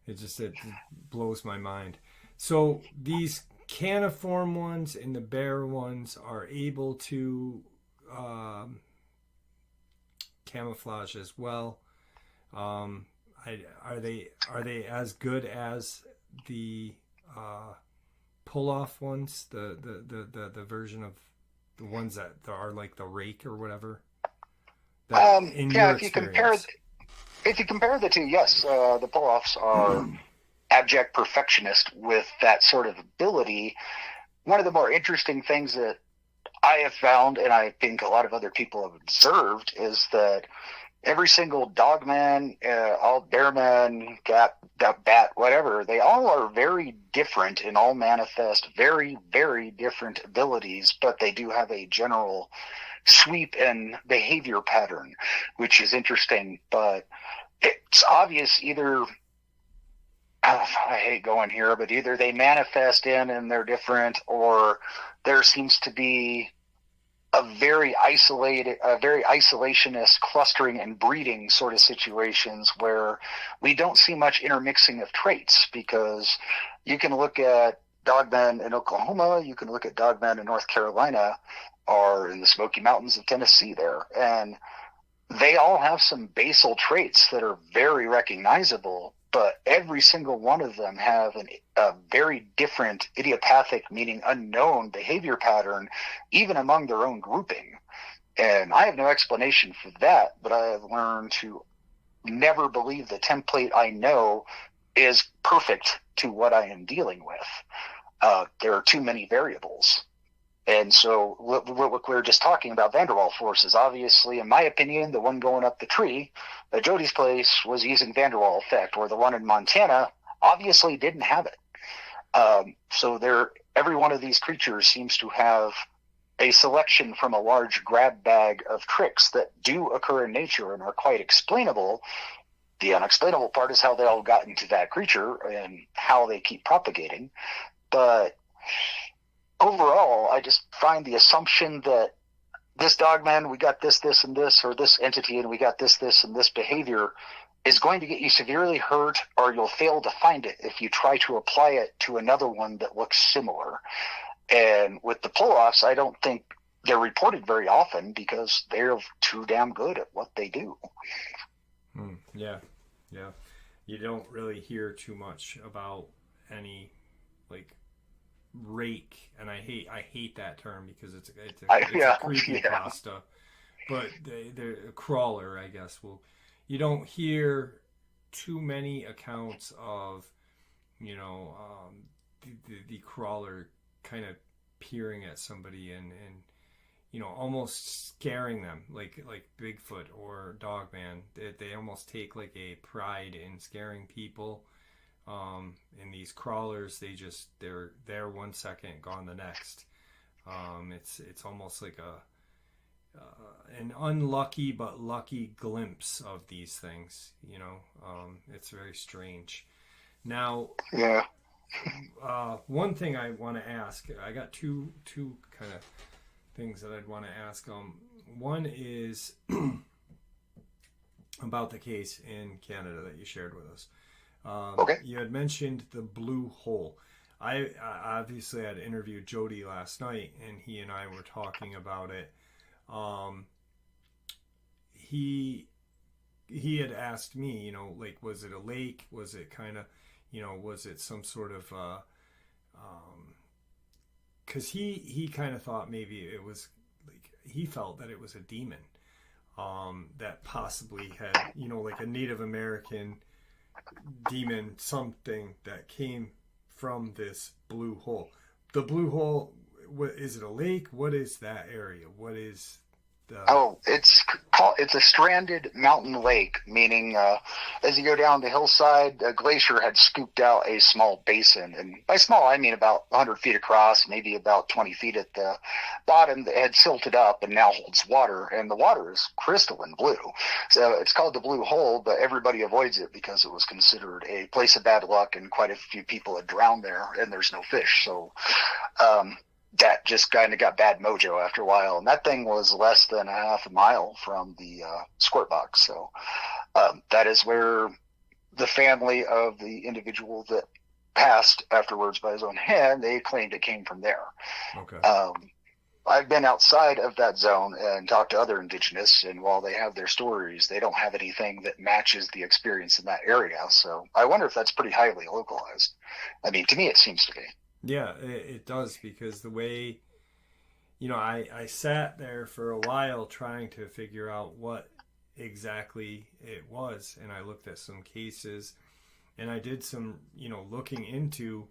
It blows my mind. So these caniform ones and the bear ones are able to camouflage as well. Are they as good as the pull-off ones, the version of the ones that are like the rake or whatever? If you compare the two, yes, the pull-offs are abject perfectionist with that sort of ability. One of the more interesting things that I have found, and I think a lot of other people have observed, is that every single Dogman, all Bearman, Cat, Bat, whatever, they all are very different and all manifest very, very different abilities, but they do have a general sweep and behavior pattern, which is interesting. But it's obvious either, I hate going here, but either they manifest in and they're different, or there seems to be a very isolationist clustering and breeding sort of situations where we don't see much intermixing of traits, because you can look at Dogman in Oklahoma, you can look at Dogman in North Carolina, or in the Smoky Mountains of Tennessee there, and they all have some basal traits that are very recognizable, but every single one of them have a very different idiopathic, meaning unknown behavior pattern, even among their own grouping. And I have no explanation for that, but I have learned to never believe the template I know is perfect to what I am dealing with. There are too many variables. And so what we were just talking about, van der Waals forces, obviously, in my opinion, the one going up the tree at Jody's place was using van der Waals effect, or the one in Montana obviously didn't have it. So every one of these creatures seems to have a selection from a large grab bag of tricks that do occur in nature and are quite explainable. The unexplainable part is how they all got into that creature and how they keep propagating. But overall, I just find the assumption that this Dogman, we got this, and this, or this entity, and we got this, and this behavior, is going to get you severely hurt, or you'll fail to find it if you try to apply it to another one that looks similar. And with the pull-offs, I don't think they're reported very often because they're too damn good at what they do. Yeah. You don't really hear too much about any, like, rake, and I hate that term because it's a creepypasta, but they're a crawler, I guess. Well, you don't hear too many accounts of, the crawler kind of peering at somebody and almost scaring them, like Bigfoot or Dogman. They almost take like a pride in scaring people. In these crawlers, they're there 1 second, gone the next. It's almost like an unlucky but lucky glimpse of these things. It's very strange. Now, one thing I want to ask, I got two kind of things that I'd want to ask. One is about the case in Canada that you shared with us. Okay. You had mentioned the blue hole. I obviously had interviewed Jody last night, and he and I were talking about it. He had asked me, like, was it a lake? Was it kind of, was it some sort of, because he kind of thought maybe it was, like, he felt that it was a demon, that possibly had, like a Native American demon, something that came from this blue hole. The blue hole, is it a lake? What is that area? What is the... it's a stranded mountain lake, meaning as you go down the hillside, a glacier had scooped out a small basin, and by small I mean about 100 feet across, maybe about 20 feet at the bottom, that had silted up and now holds water, and the water is crystalline blue. So it's called the blue hole, but everybody avoids it because it was considered a place of bad luck, and quite a few people had drowned there, and there's no fish. So that just kind of got bad mojo after a while, and that thing was less than a half a mile from the squirt box. So that is where the family of the individual that passed afterwards by his own hand, they claimed it came from there. Okay. I've been outside of that zone and talked to other indigenous, and while they have their stories, they don't have anything that matches the experience in that area. So I wonder if that's pretty highly localized. I mean, to me, it seems to be. Yeah, it does, because the way, I sat there for a while trying to figure out what exactly it was, and I looked at some cases, and I did some, looking into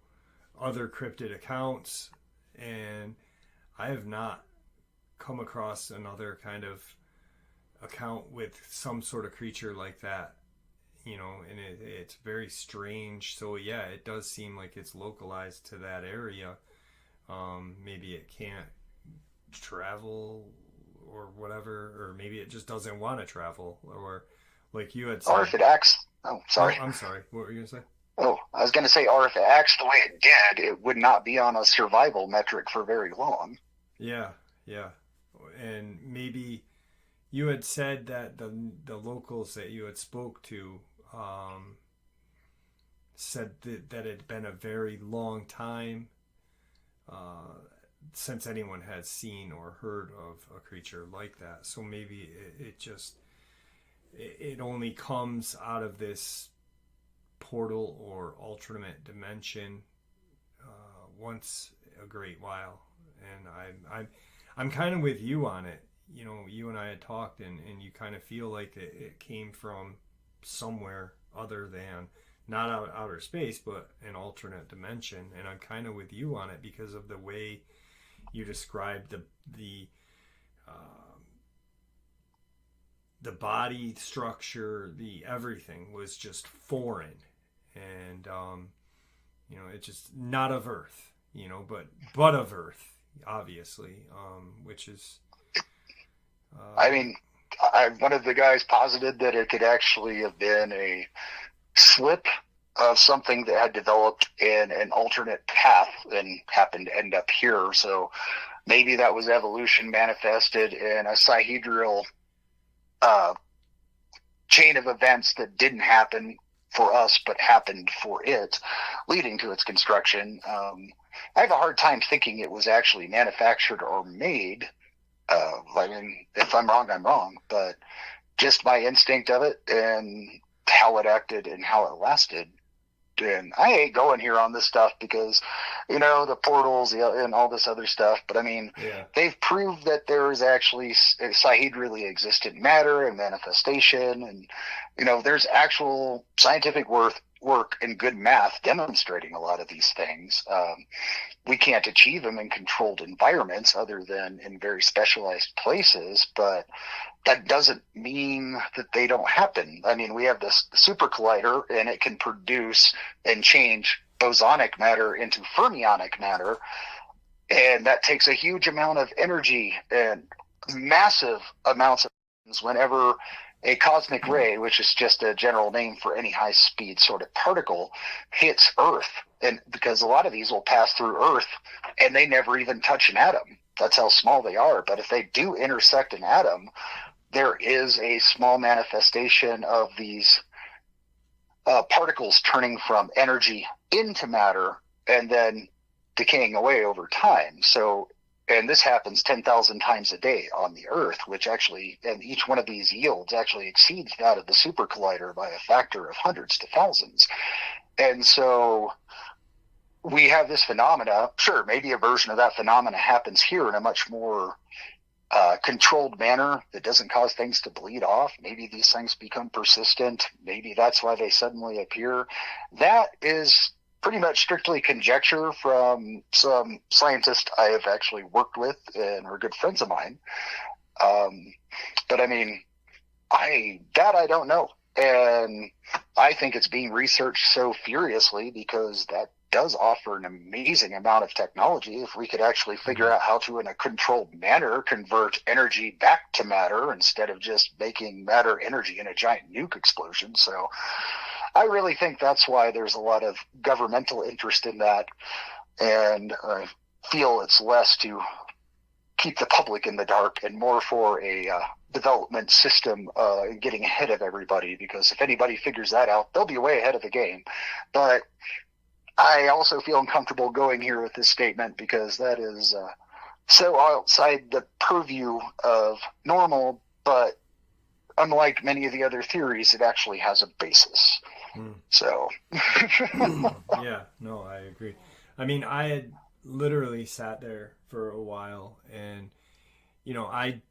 other cryptid accounts, and I have not come across another kind of account with some sort of creature like that, you know, and it's very strange. So yeah, it does seem like it's localized to that area. Maybe it can't travel or whatever, or maybe it just doesn't want to travel, or like you had said. Or if it acts, oh, sorry. Oh, I'm sorry. What were you gonna say? Oh, I was going to say, or if it acts the way it did, it would not be on a survival metric for very long. Yeah, yeah. And maybe you had said that the locals that you had spoke to said that it had been a very long time since anyone had seen or heard of a creature like that. So maybe it only comes out of this portal or alternate dimension once a great while. And I'm kind of with you on it. You know, you and I had talked, and you kind of feel like it came from somewhere other than not outer space, but an alternate dimension. And I'm kind of with you on it because of the way you described the body structure, the everything was just foreign, and you know, it's just not of Earth, you know, but of Earth, obviously, which is. I mean, one of the guys posited that it could actually have been a slip of something that had developed in an alternate path and happened to end up here. So maybe that was evolution manifested in a sihedral chain of events that didn't happen for us but happened for it, leading to its construction. I have a hard time thinking it was actually manufactured or made. I mean, if I'm wrong, I'm wrong, but just my instinct of it and how it acted and how it lasted. And I hate going here on this stuff because, you know, the portals and all this other stuff. But I mean, They've proved that there is actually sihedrally existent matter and manifestation. And, you know, there's actual scientific work and good math demonstrating a lot of these things. We can't achieve them in controlled environments other than in very specialized places, but that doesn't mean that they don't happen. I mean, we have this super collider, and it can produce and change bosonic matter into fermionic matter, and that takes a huge amount of energy and massive amounts of whenever a cosmic ray, which is just a general name for any high-speed sort of particle, hits Earth. And because a lot of these will pass through Earth, and they never even touch an atom. That's how small they are. But if they do intersect an atom, there is a small manifestation of these particles turning from energy into matter and then decaying away over time. So, and this happens 10,000 times a day on the Earth, which actually, and each one of these yields actually exceeds that of the super collider by a factor of hundreds to thousands. And so we have this phenomena. Sure, maybe a version of that phenomena happens here in a much more controlled manner that doesn't cause things to bleed off. Maybe these things become persistent. Maybe that's why they suddenly appear. That is pretty much strictly conjecture from some scientists I have actually worked with and are good friends of mine. But I mean, I don't know. And I think it's being researched so furiously because that does offer an amazing amount of technology. If we could actually figure out how to, in a controlled manner, convert energy back to matter instead of just making matter energy in a giant nuke explosion. So I really think that's why there's a lot of governmental interest in that. And I feel it's less to keep the public in the dark and more for a development system getting ahead of everybody, because if anybody figures that out, they'll be way ahead of the game. But I also feel uncomfortable going here with this statement because that is so outside the purview of normal, but unlike many of the other theories, it actually has a basis. So yeah, no, I agree. I mean, I had literally sat there for a while, and you know, I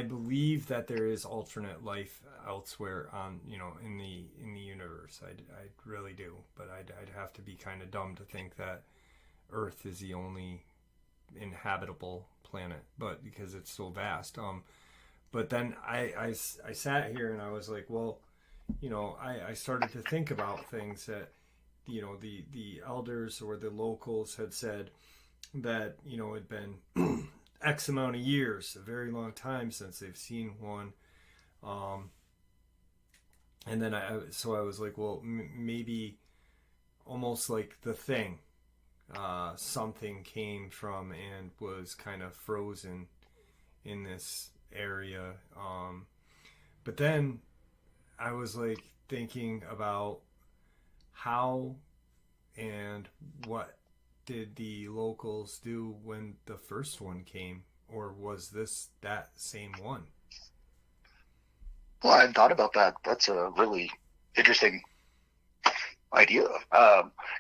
believe that there is alternate life elsewhere on, you know, in the universe. I really do, but I'd have to be kind of dumb to think that Earth is the only inhabitable planet, but because it's so vast. But then I sat here and I was like, well, I started to think about things that, the elders or the locals had said that, it'd been X amount of years, a very long time since they've seen one. And then I was like, well, maybe almost like The Thing, something came from and was kind of frozen in this area. But then I was like thinking about how and what did the locals do when the first one came, or was this that same one? Well, I hadn't thought about that. That's a really interesting idea.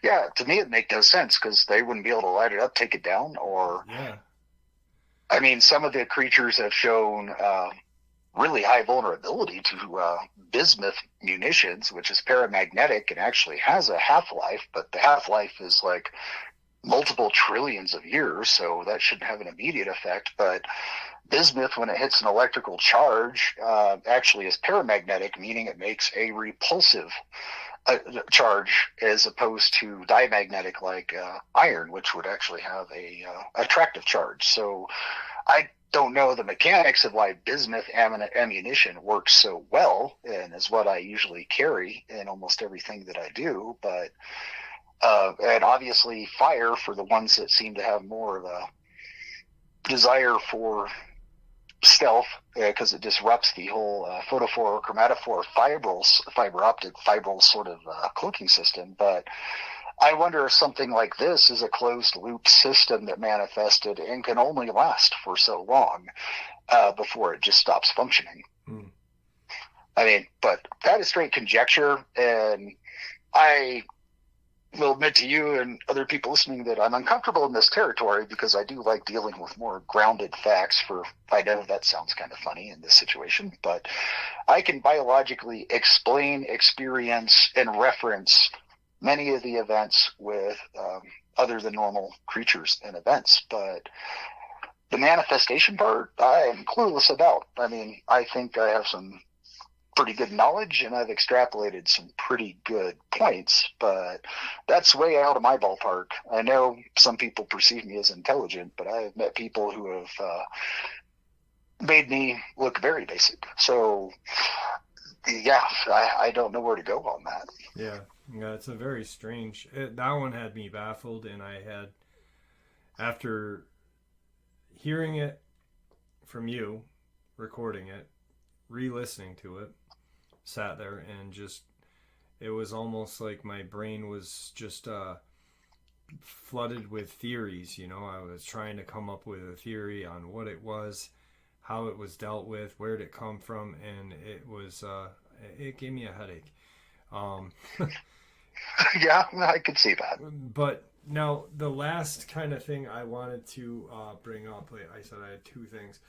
Yeah, to me it makes no sense because they wouldn't be able to light it up, take it down, or Yeah. I mean, some of the creatures have shown really high vulnerability to bismuth munitions, which is paramagnetic and actually has a half-life, but the half-life is like multiple trillions of years, so that shouldn't have an immediate effect. But bismuth, when it hits an electrical charge, actually is paramagnetic, meaning it makes a repulsive charge as opposed to diamagnetic like iron, which would actually have a attractive charge. So I don't know the mechanics of why bismuth ammunition works so well, and is what I usually carry in almost everything that I do. But and obviously fire for the ones that seem to have more of a desire for stealth, because it disrupts the whole photophore or chromatophore fiber optic fibril sort of cloaking system. But I wonder if something like this is a closed loop system that manifested and can only last for so long before it just stops functioning. I mean, but that is straight conjecture, and I will admit to you and other people listening that I'm uncomfortable in this territory because I do like dealing with more grounded facts. I know that sounds kind of funny in this situation, but I can biologically explain, experience, and reference many of the events with other than normal creatures and events. But the manifestation part, I am clueless about. I mean, I think I have some pretty good knowledge and I've extrapolated some pretty good points, but that's way out of my ballpark. I know some people perceive me as intelligent, but I've met people who have made me look very basic. So yeah, I don't know where to go on that. Yeah, it's a very strange. That one had me baffled, and I had, after hearing it from you, recording it, re-listening to it, sat there and just, it was almost like my brain was just flooded with theories. I was trying to come up with a theory on what it was, how it was dealt with, where did it come from, and it was it gave me a headache. Yeah, I could see that. But now the last kind of thing I wanted to bring up, I said I had two things.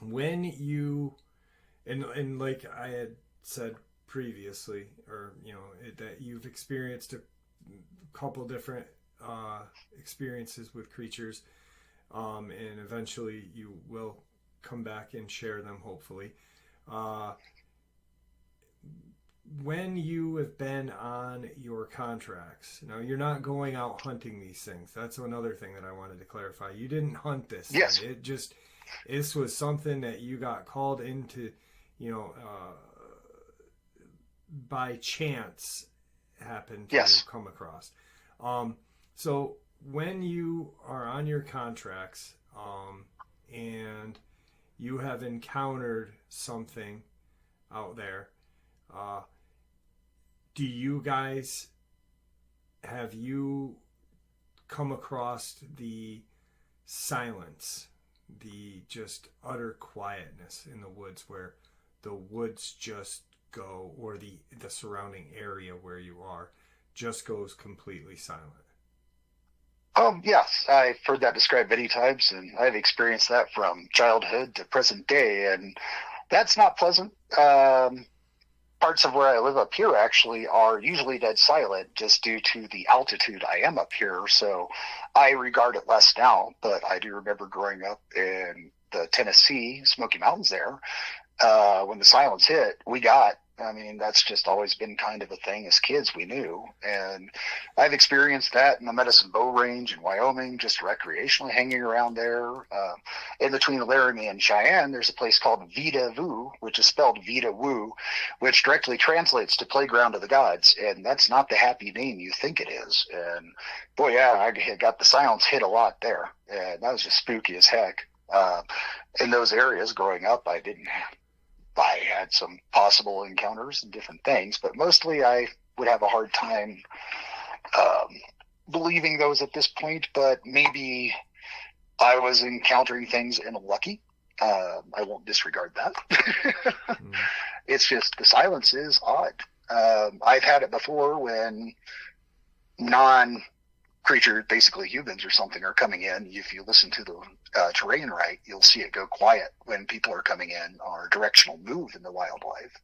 When you, and like I had said previously, or that you've experienced a couple different experiences with creatures, and eventually you will come back and share them, hopefully. When you have been on your contracts, now you're not going out hunting these things. That's another thing that I wanted to clarify. You didn't hunt this Yes. thing. This was something that you got called into, by chance happened to Yes. come across. So when you are on your contracts, and you have encountered something out there, have you come across the silence, the just utter quietness in the woods, where the woods just go, or the surrounding area where you are just goes completely silent? Yes, I've heard that described many times, and I've experienced that from childhood to present day, and that's not pleasant. parts of where I live up here actually are usually dead silent just due to the altitude I am up here. So I regard it less now, but I do remember growing up in the Tennessee Smoky Mountains there. When the silence hit, that's just always been kind of a thing as kids we knew. And I've experienced that in the Medicine Bow Range in Wyoming, just recreationally hanging around there. In between Laramie and Cheyenne, there's a place called Vida Vu, which is spelled Vida Wu, which directly translates to Playground of the Gods. And that's not the happy name you think it is. And boy, yeah, I got the silence hit a lot there. And that was just spooky as heck. In those areas growing up, I had some possible encounters and different things, but mostly I would have a hard time believing those at this point, but maybe I was encountering things and lucky. I won't disregard that. It's just the silence is odd. I've had it before when non-creature, basically humans or something, are coming in. If you listen to the terrain right, you'll see it go quiet when people are coming in, or directional move in the wildlife.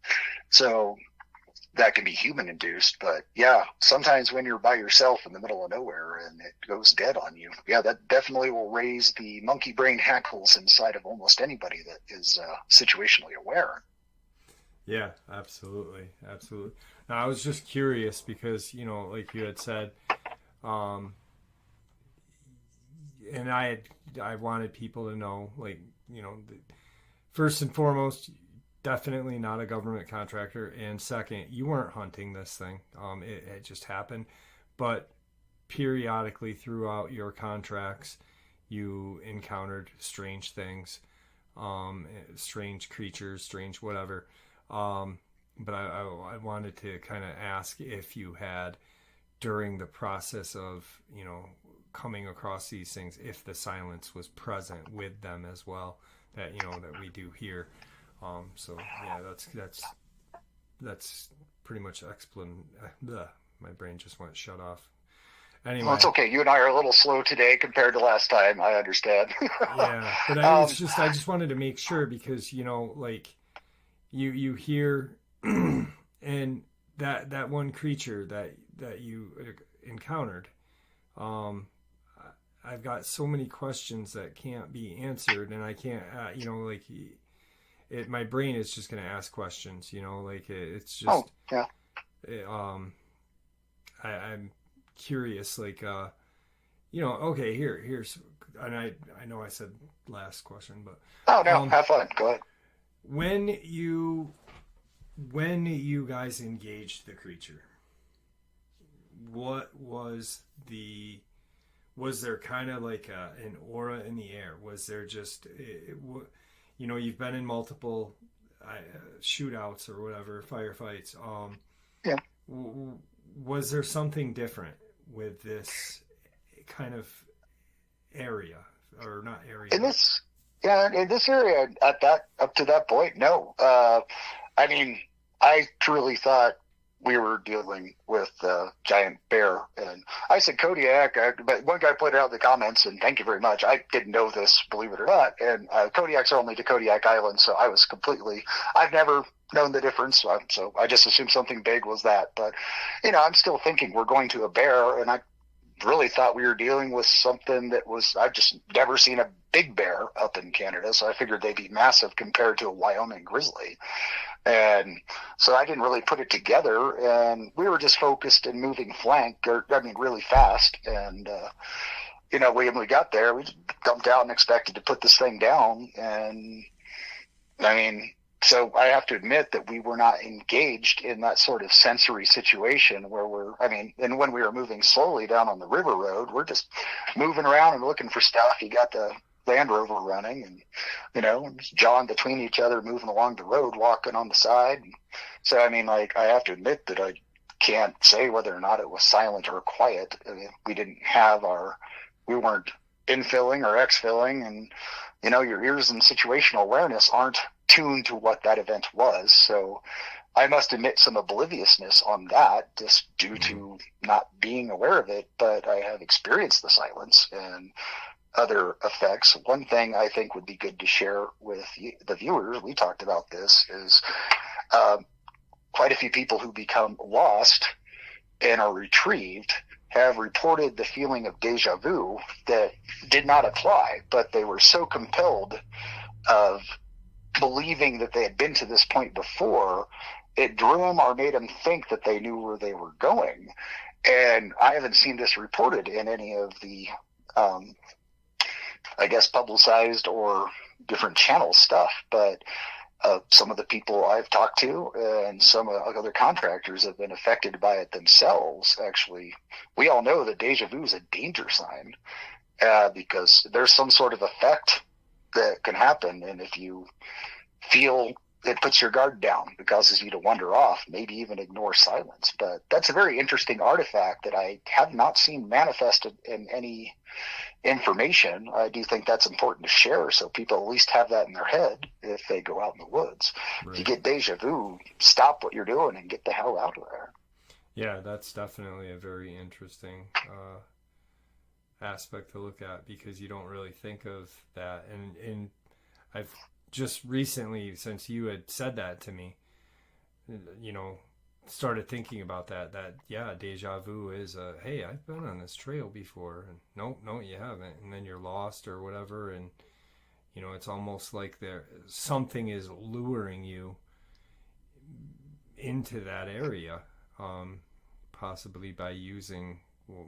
So that can be human induced, but yeah, sometimes when you're by yourself in the middle of nowhere and it goes dead on you, yeah, that definitely will raise the monkey brain hackles inside of almost anybody that is situationally aware. Yeah, absolutely. Now, I was just curious because, like you had said, and I wanted people to know, first and foremost, definitely not a government contractor, and second, you weren't hunting this thing. It just happened, but periodically throughout your contracts, you encountered strange things, strange creatures, strange whatever. But I wanted to kind of ask if you had, during the process of, coming across these things, if the silence was present with them as well, that we do here. So yeah, that's pretty much my brain just went shut off. Anyway, well, it's okay. You and I are a little slow today compared to last time. I understand. Yeah, but I just wanted to make sure, because you hear and that one creature that you encountered. I've got so many questions that can't be answered, and I can't, my brain is just going to ask questions, it's just, I'm curious, okay, here's, and I know I said last question, but. Oh, no, have fun. Go ahead. When you guys engaged the creature, what was there kind of like an aura in the air? Was there just, you've been in multiple shootouts or whatever, firefights. Yeah. Was there something different with this kind of area, or not area? In this area, up to that point, no. I truly thought we were dealing with a giant bear, and I said Kodiak, but one guy pointed out in the comments, and thank you very much. I didn't know this, believe it or not, and Kodiaks are only to Kodiak Island, so I've never known the difference, so I just assumed something big was that. But I'm still thinking we're going to a bear, and I really thought we were dealing with something that was, I've just never seen a big bear up in Canada, so I figured they'd be massive compared to a Wyoming grizzly. And so I didn't really put it together, and we were just focused in moving really fast. And, when we got there, we just dumped out and expected to put this thing down. And so I have to admit that we were not engaged in that sort of sensory situation where and when we were moving slowly down on the river road, we're just moving around and looking for stuff. You got the Land Rover running and, jawing between each other, moving along the road, walking on the side. So, I have to admit that I can't say whether or not it was silent or quiet. We weren't infilling or exfilling, and, your ears and situational awareness aren't tuned to what that event was. So I must admit some obliviousness on that, just due to not being aware of it, but I have experienced the silence and other effects. One thing I think would be good to share with the viewers, we talked about this, is quite a few people who become lost and are retrieved have reported the feeling of deja vu that did not apply, but they were so compelled of believing that they had been to this point before, it drew them or made them think that they knew where they were going. And I haven't seen this reported in any of the, I guess, publicized or different channel stuff, but some of the people I've talked to and some other contractors have been affected by it themselves. Actually, we all know that deja vu is a danger sign because there's some sort of effect that can happen. And if you feel it puts your guard down, it causes you to wander off, maybe even ignore silence. But that's a very interesting artifact that I have not seen manifested in any information. I do think that's important to share so people at least have that in their head if they go out in the woods. Right. If you get deja vu, stop what you're doing and get the hell out of there. Yeah, that's definitely a very interesting aspect to look at, because you don't really think of that. And I've just recently, since you had said that to me, started thinking about that yeah, deja vu is hey, I've been on this trail before, and no, you haven't, and then you're lost or whatever, and it's almost like something is luring you into that area, possibly by using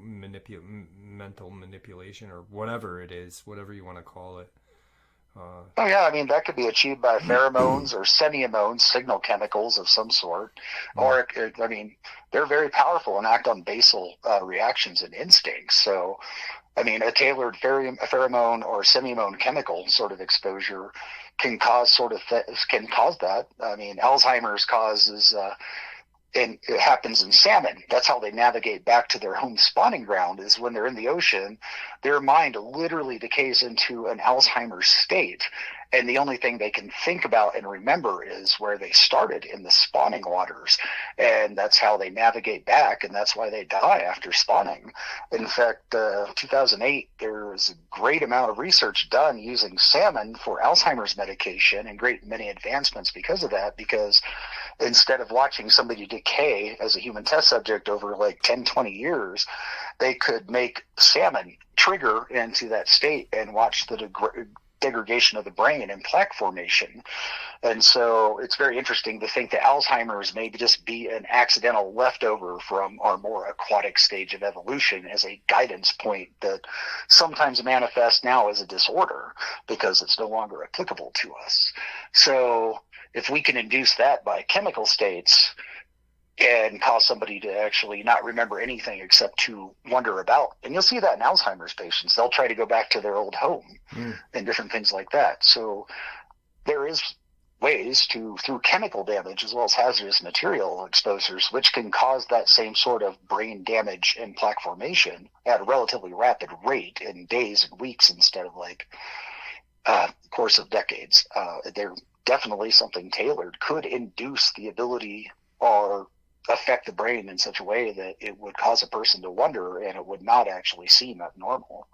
mental manipulation or whatever it is, whatever you want to call it. Oh yeah, I mean, that could be achieved by pheromones or semi-ammones, signal chemicals of some sort. Or, I mean, they're very powerful and act on basal reactions and instincts. So, I mean, a tailored pheromone or semi-ammone chemical sort of exposure can cause that. I mean, Alzheimer's causes and it happens in salmon. That's how they navigate back to their home spawning ground, is when they're in the ocean, their mind literally decays into an Alzheimer's state. And the only thing they can think about and remember is where they started, in the spawning waters. And that's how they navigate back, and that's why they die after spawning. In fact, 2008, there was a great amount of research done using salmon for Alzheimer's medication, and great many advancements because of that, because instead of watching somebody decay as a human test subject over like 10, 20 years, they could make salmon trigger into that state and watch the degradation of the brain and plaque formation. And so it's very interesting to think that Alzheimer's may just be an accidental leftover from our more aquatic stage of evolution, as a guidance point that sometimes manifests now as a disorder because it's no longer applicable to us. So if we can induce that by chemical states and cause somebody to actually not remember anything except to wander about. And you'll see that in Alzheimer's patients. They'll try to go back to their old home and different things like that. So there is ways to, through chemical damage as well as hazardous material exposures, which can cause that same sort of brain damage and plaque formation at a relatively rapid rate in days and weeks instead of like course of decades. They're definitely something tailored could induce the ability or affect the brain in such a way that it would cause a person to wonder, and it would not actually seem abnormal.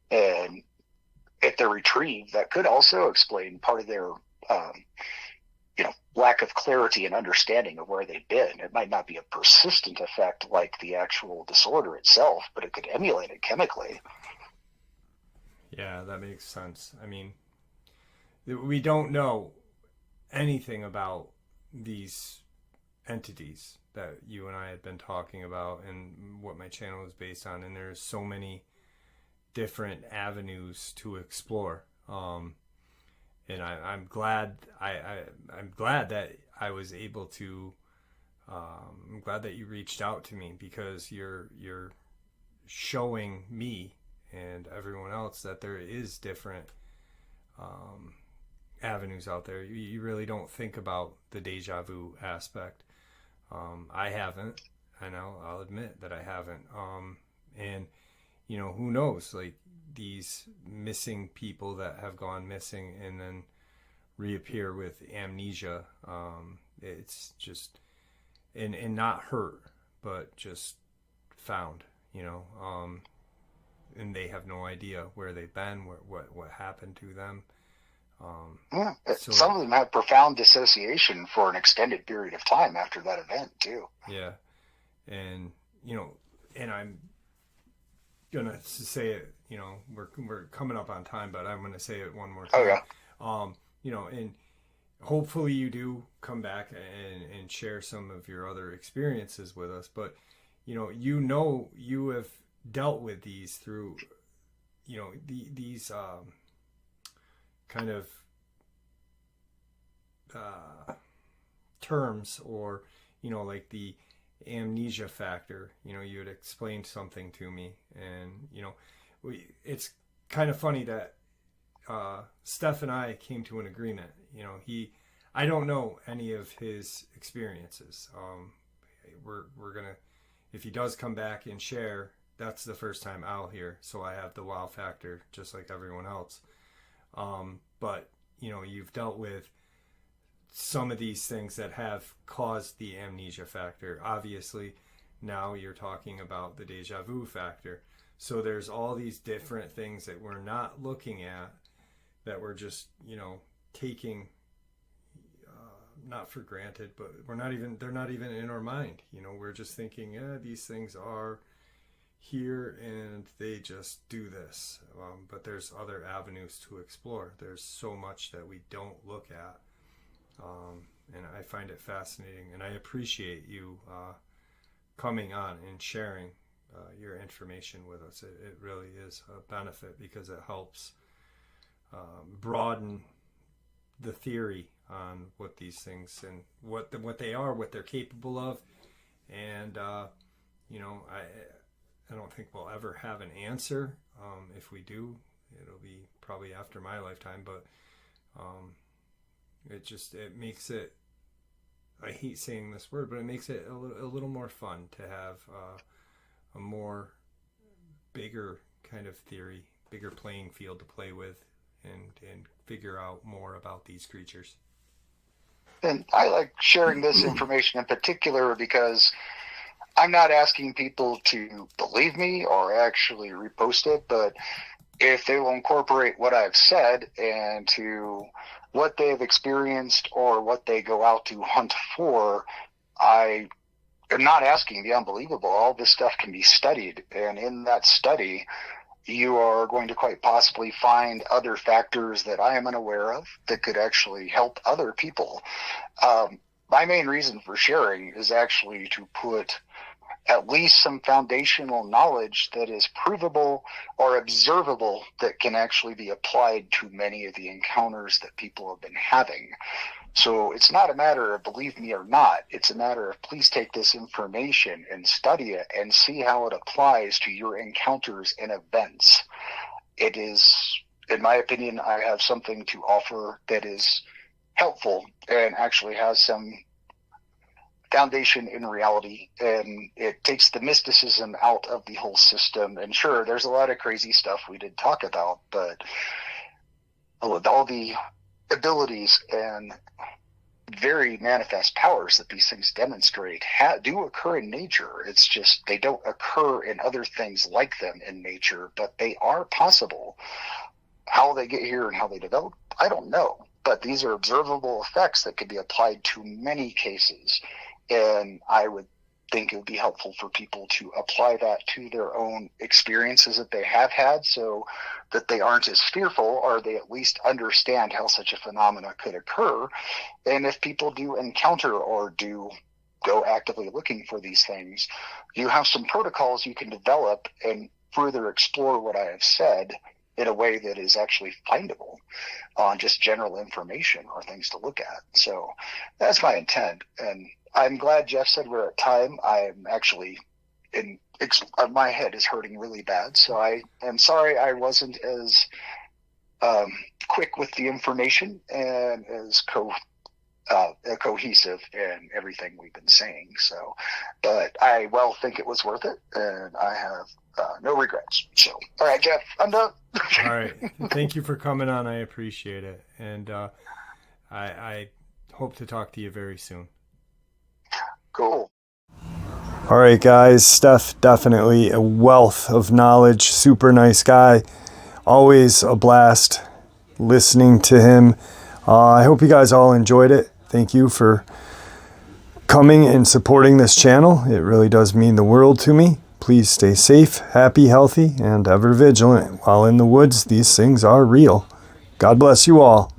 And if they're retrieved, that could also explain part of their lack of clarity and understanding of where they've been. It might not be a persistent effect like the actual disorder itself, but it could emulate it chemically. Yeah, that makes sense. I mean, we don't know anything about these entities that you and I had been talking about and what my channel is based on, and there's so many different avenues to explore. And I'm glad I'm glad that I was able to I'm glad that you reached out to me, because you're showing me and everyone else that there is different avenues out there. You really don't think about the deja vu aspect. I haven't. I know, I'll admit that I haven't. And who knows, like these missing people that have gone missing and then reappear with amnesia. It's just, and not hurt, but just found, and they have no idea where they've been, what happened to them. So some of them have profound dissociation for an extended period of time after that event too. Yeah. And, you know, and I'm going to say it, you know, we're coming up on time, but I'm going to say it one more time. Oh, yeah. You know, and hopefully you do come back and share some of your other experiences with us. But, you have dealt with these through, you know, these kind of terms, or, you know, like the amnesia factor. You know, you had explained something to me, and, you know, it's kind of funny that Steph and I came to an agreement. You know, I don't know any of his experiences. We're gonna, if he does come back and share, that's the first time I'll hear, so I have the wow factor just like everyone else. But, you know, you've dealt with some of these things that have caused the amnesia factor. Obviously, now you're talking about the deja vu factor. So there's all these different things that we're not looking at, that we're just, you know, taking not for granted, but they're not even in our mind. You know, we're just thinking, these things are here and they just do this. But there's other avenues to explore. There's so much that we don't look at. And I find it fascinating, and I appreciate you coming on and sharing your information with us. It really is a benefit, because it helps broaden the theory on what these things and what they are, what they're capable of. And you know, I don't think we'll ever have an answer. If we do, it'll be probably after my lifetime, but it makes it, I hate saying this word, but it makes it a little more fun to have a more bigger kind of theory, bigger playing field to play with, and figure out more about these creatures. And I like sharing this information in particular because I'm not asking people to believe me or actually repost it, but if they will incorporate what I've said into what they've experienced or what they go out to hunt for, I am not asking the unbelievable. All this stuff can be studied, and in that study, you are going to quite possibly find other factors that I am unaware of that could actually help other people. My main reason for sharing is actually to put at least some foundational knowledge that is provable or observable that can actually be applied to many of the encounters that people have been having. So it's not a matter of believe me or not. It's a matter of please take this information and study it and see how it applies to your encounters and events. It is, in my opinion, I have something to offer that is helpful and actually has some foundation in reality, and it takes the mysticism out of the whole system. And sure, there's a lot of crazy stuff we did talk about, but all the abilities and very manifest powers that these things demonstrate do occur in nature. It's just they don't occur in other things like them in nature, but they are possible. How they get here and how they develop, I don't know. But these are observable effects that could be applied to many cases. And I would think it would be helpful for people to apply that to their own experiences that they have had, so that they aren't as fearful, or they at least understand how such a phenomena could occur. And if people do encounter or do go actively looking for these things, you have some protocols you can develop and further explore what I have said in a way that is actually findable on just general information or things to look at. So that's my intent. And I'm glad Jeff said we're at time. I'm actually my head is hurting really bad. So I am sorry I wasn't as quick with the information and as cohesive in everything we've been saying. So, but I think it was worth it, and I have no regrets. So, all right, Jeff, I'm done. All right. Thank you for coming on. I appreciate it. And I hope to talk to you very soon. Cool. All right, guys. Steph, definitely a wealth of knowledge. Super nice guy. Always a blast listening to him. I hope you guys all enjoyed it. Thank you for coming and supporting this channel. It really does mean the world to me. Please stay safe, happy, healthy, and ever vigilant. While in the woods, these things are real. God bless you all.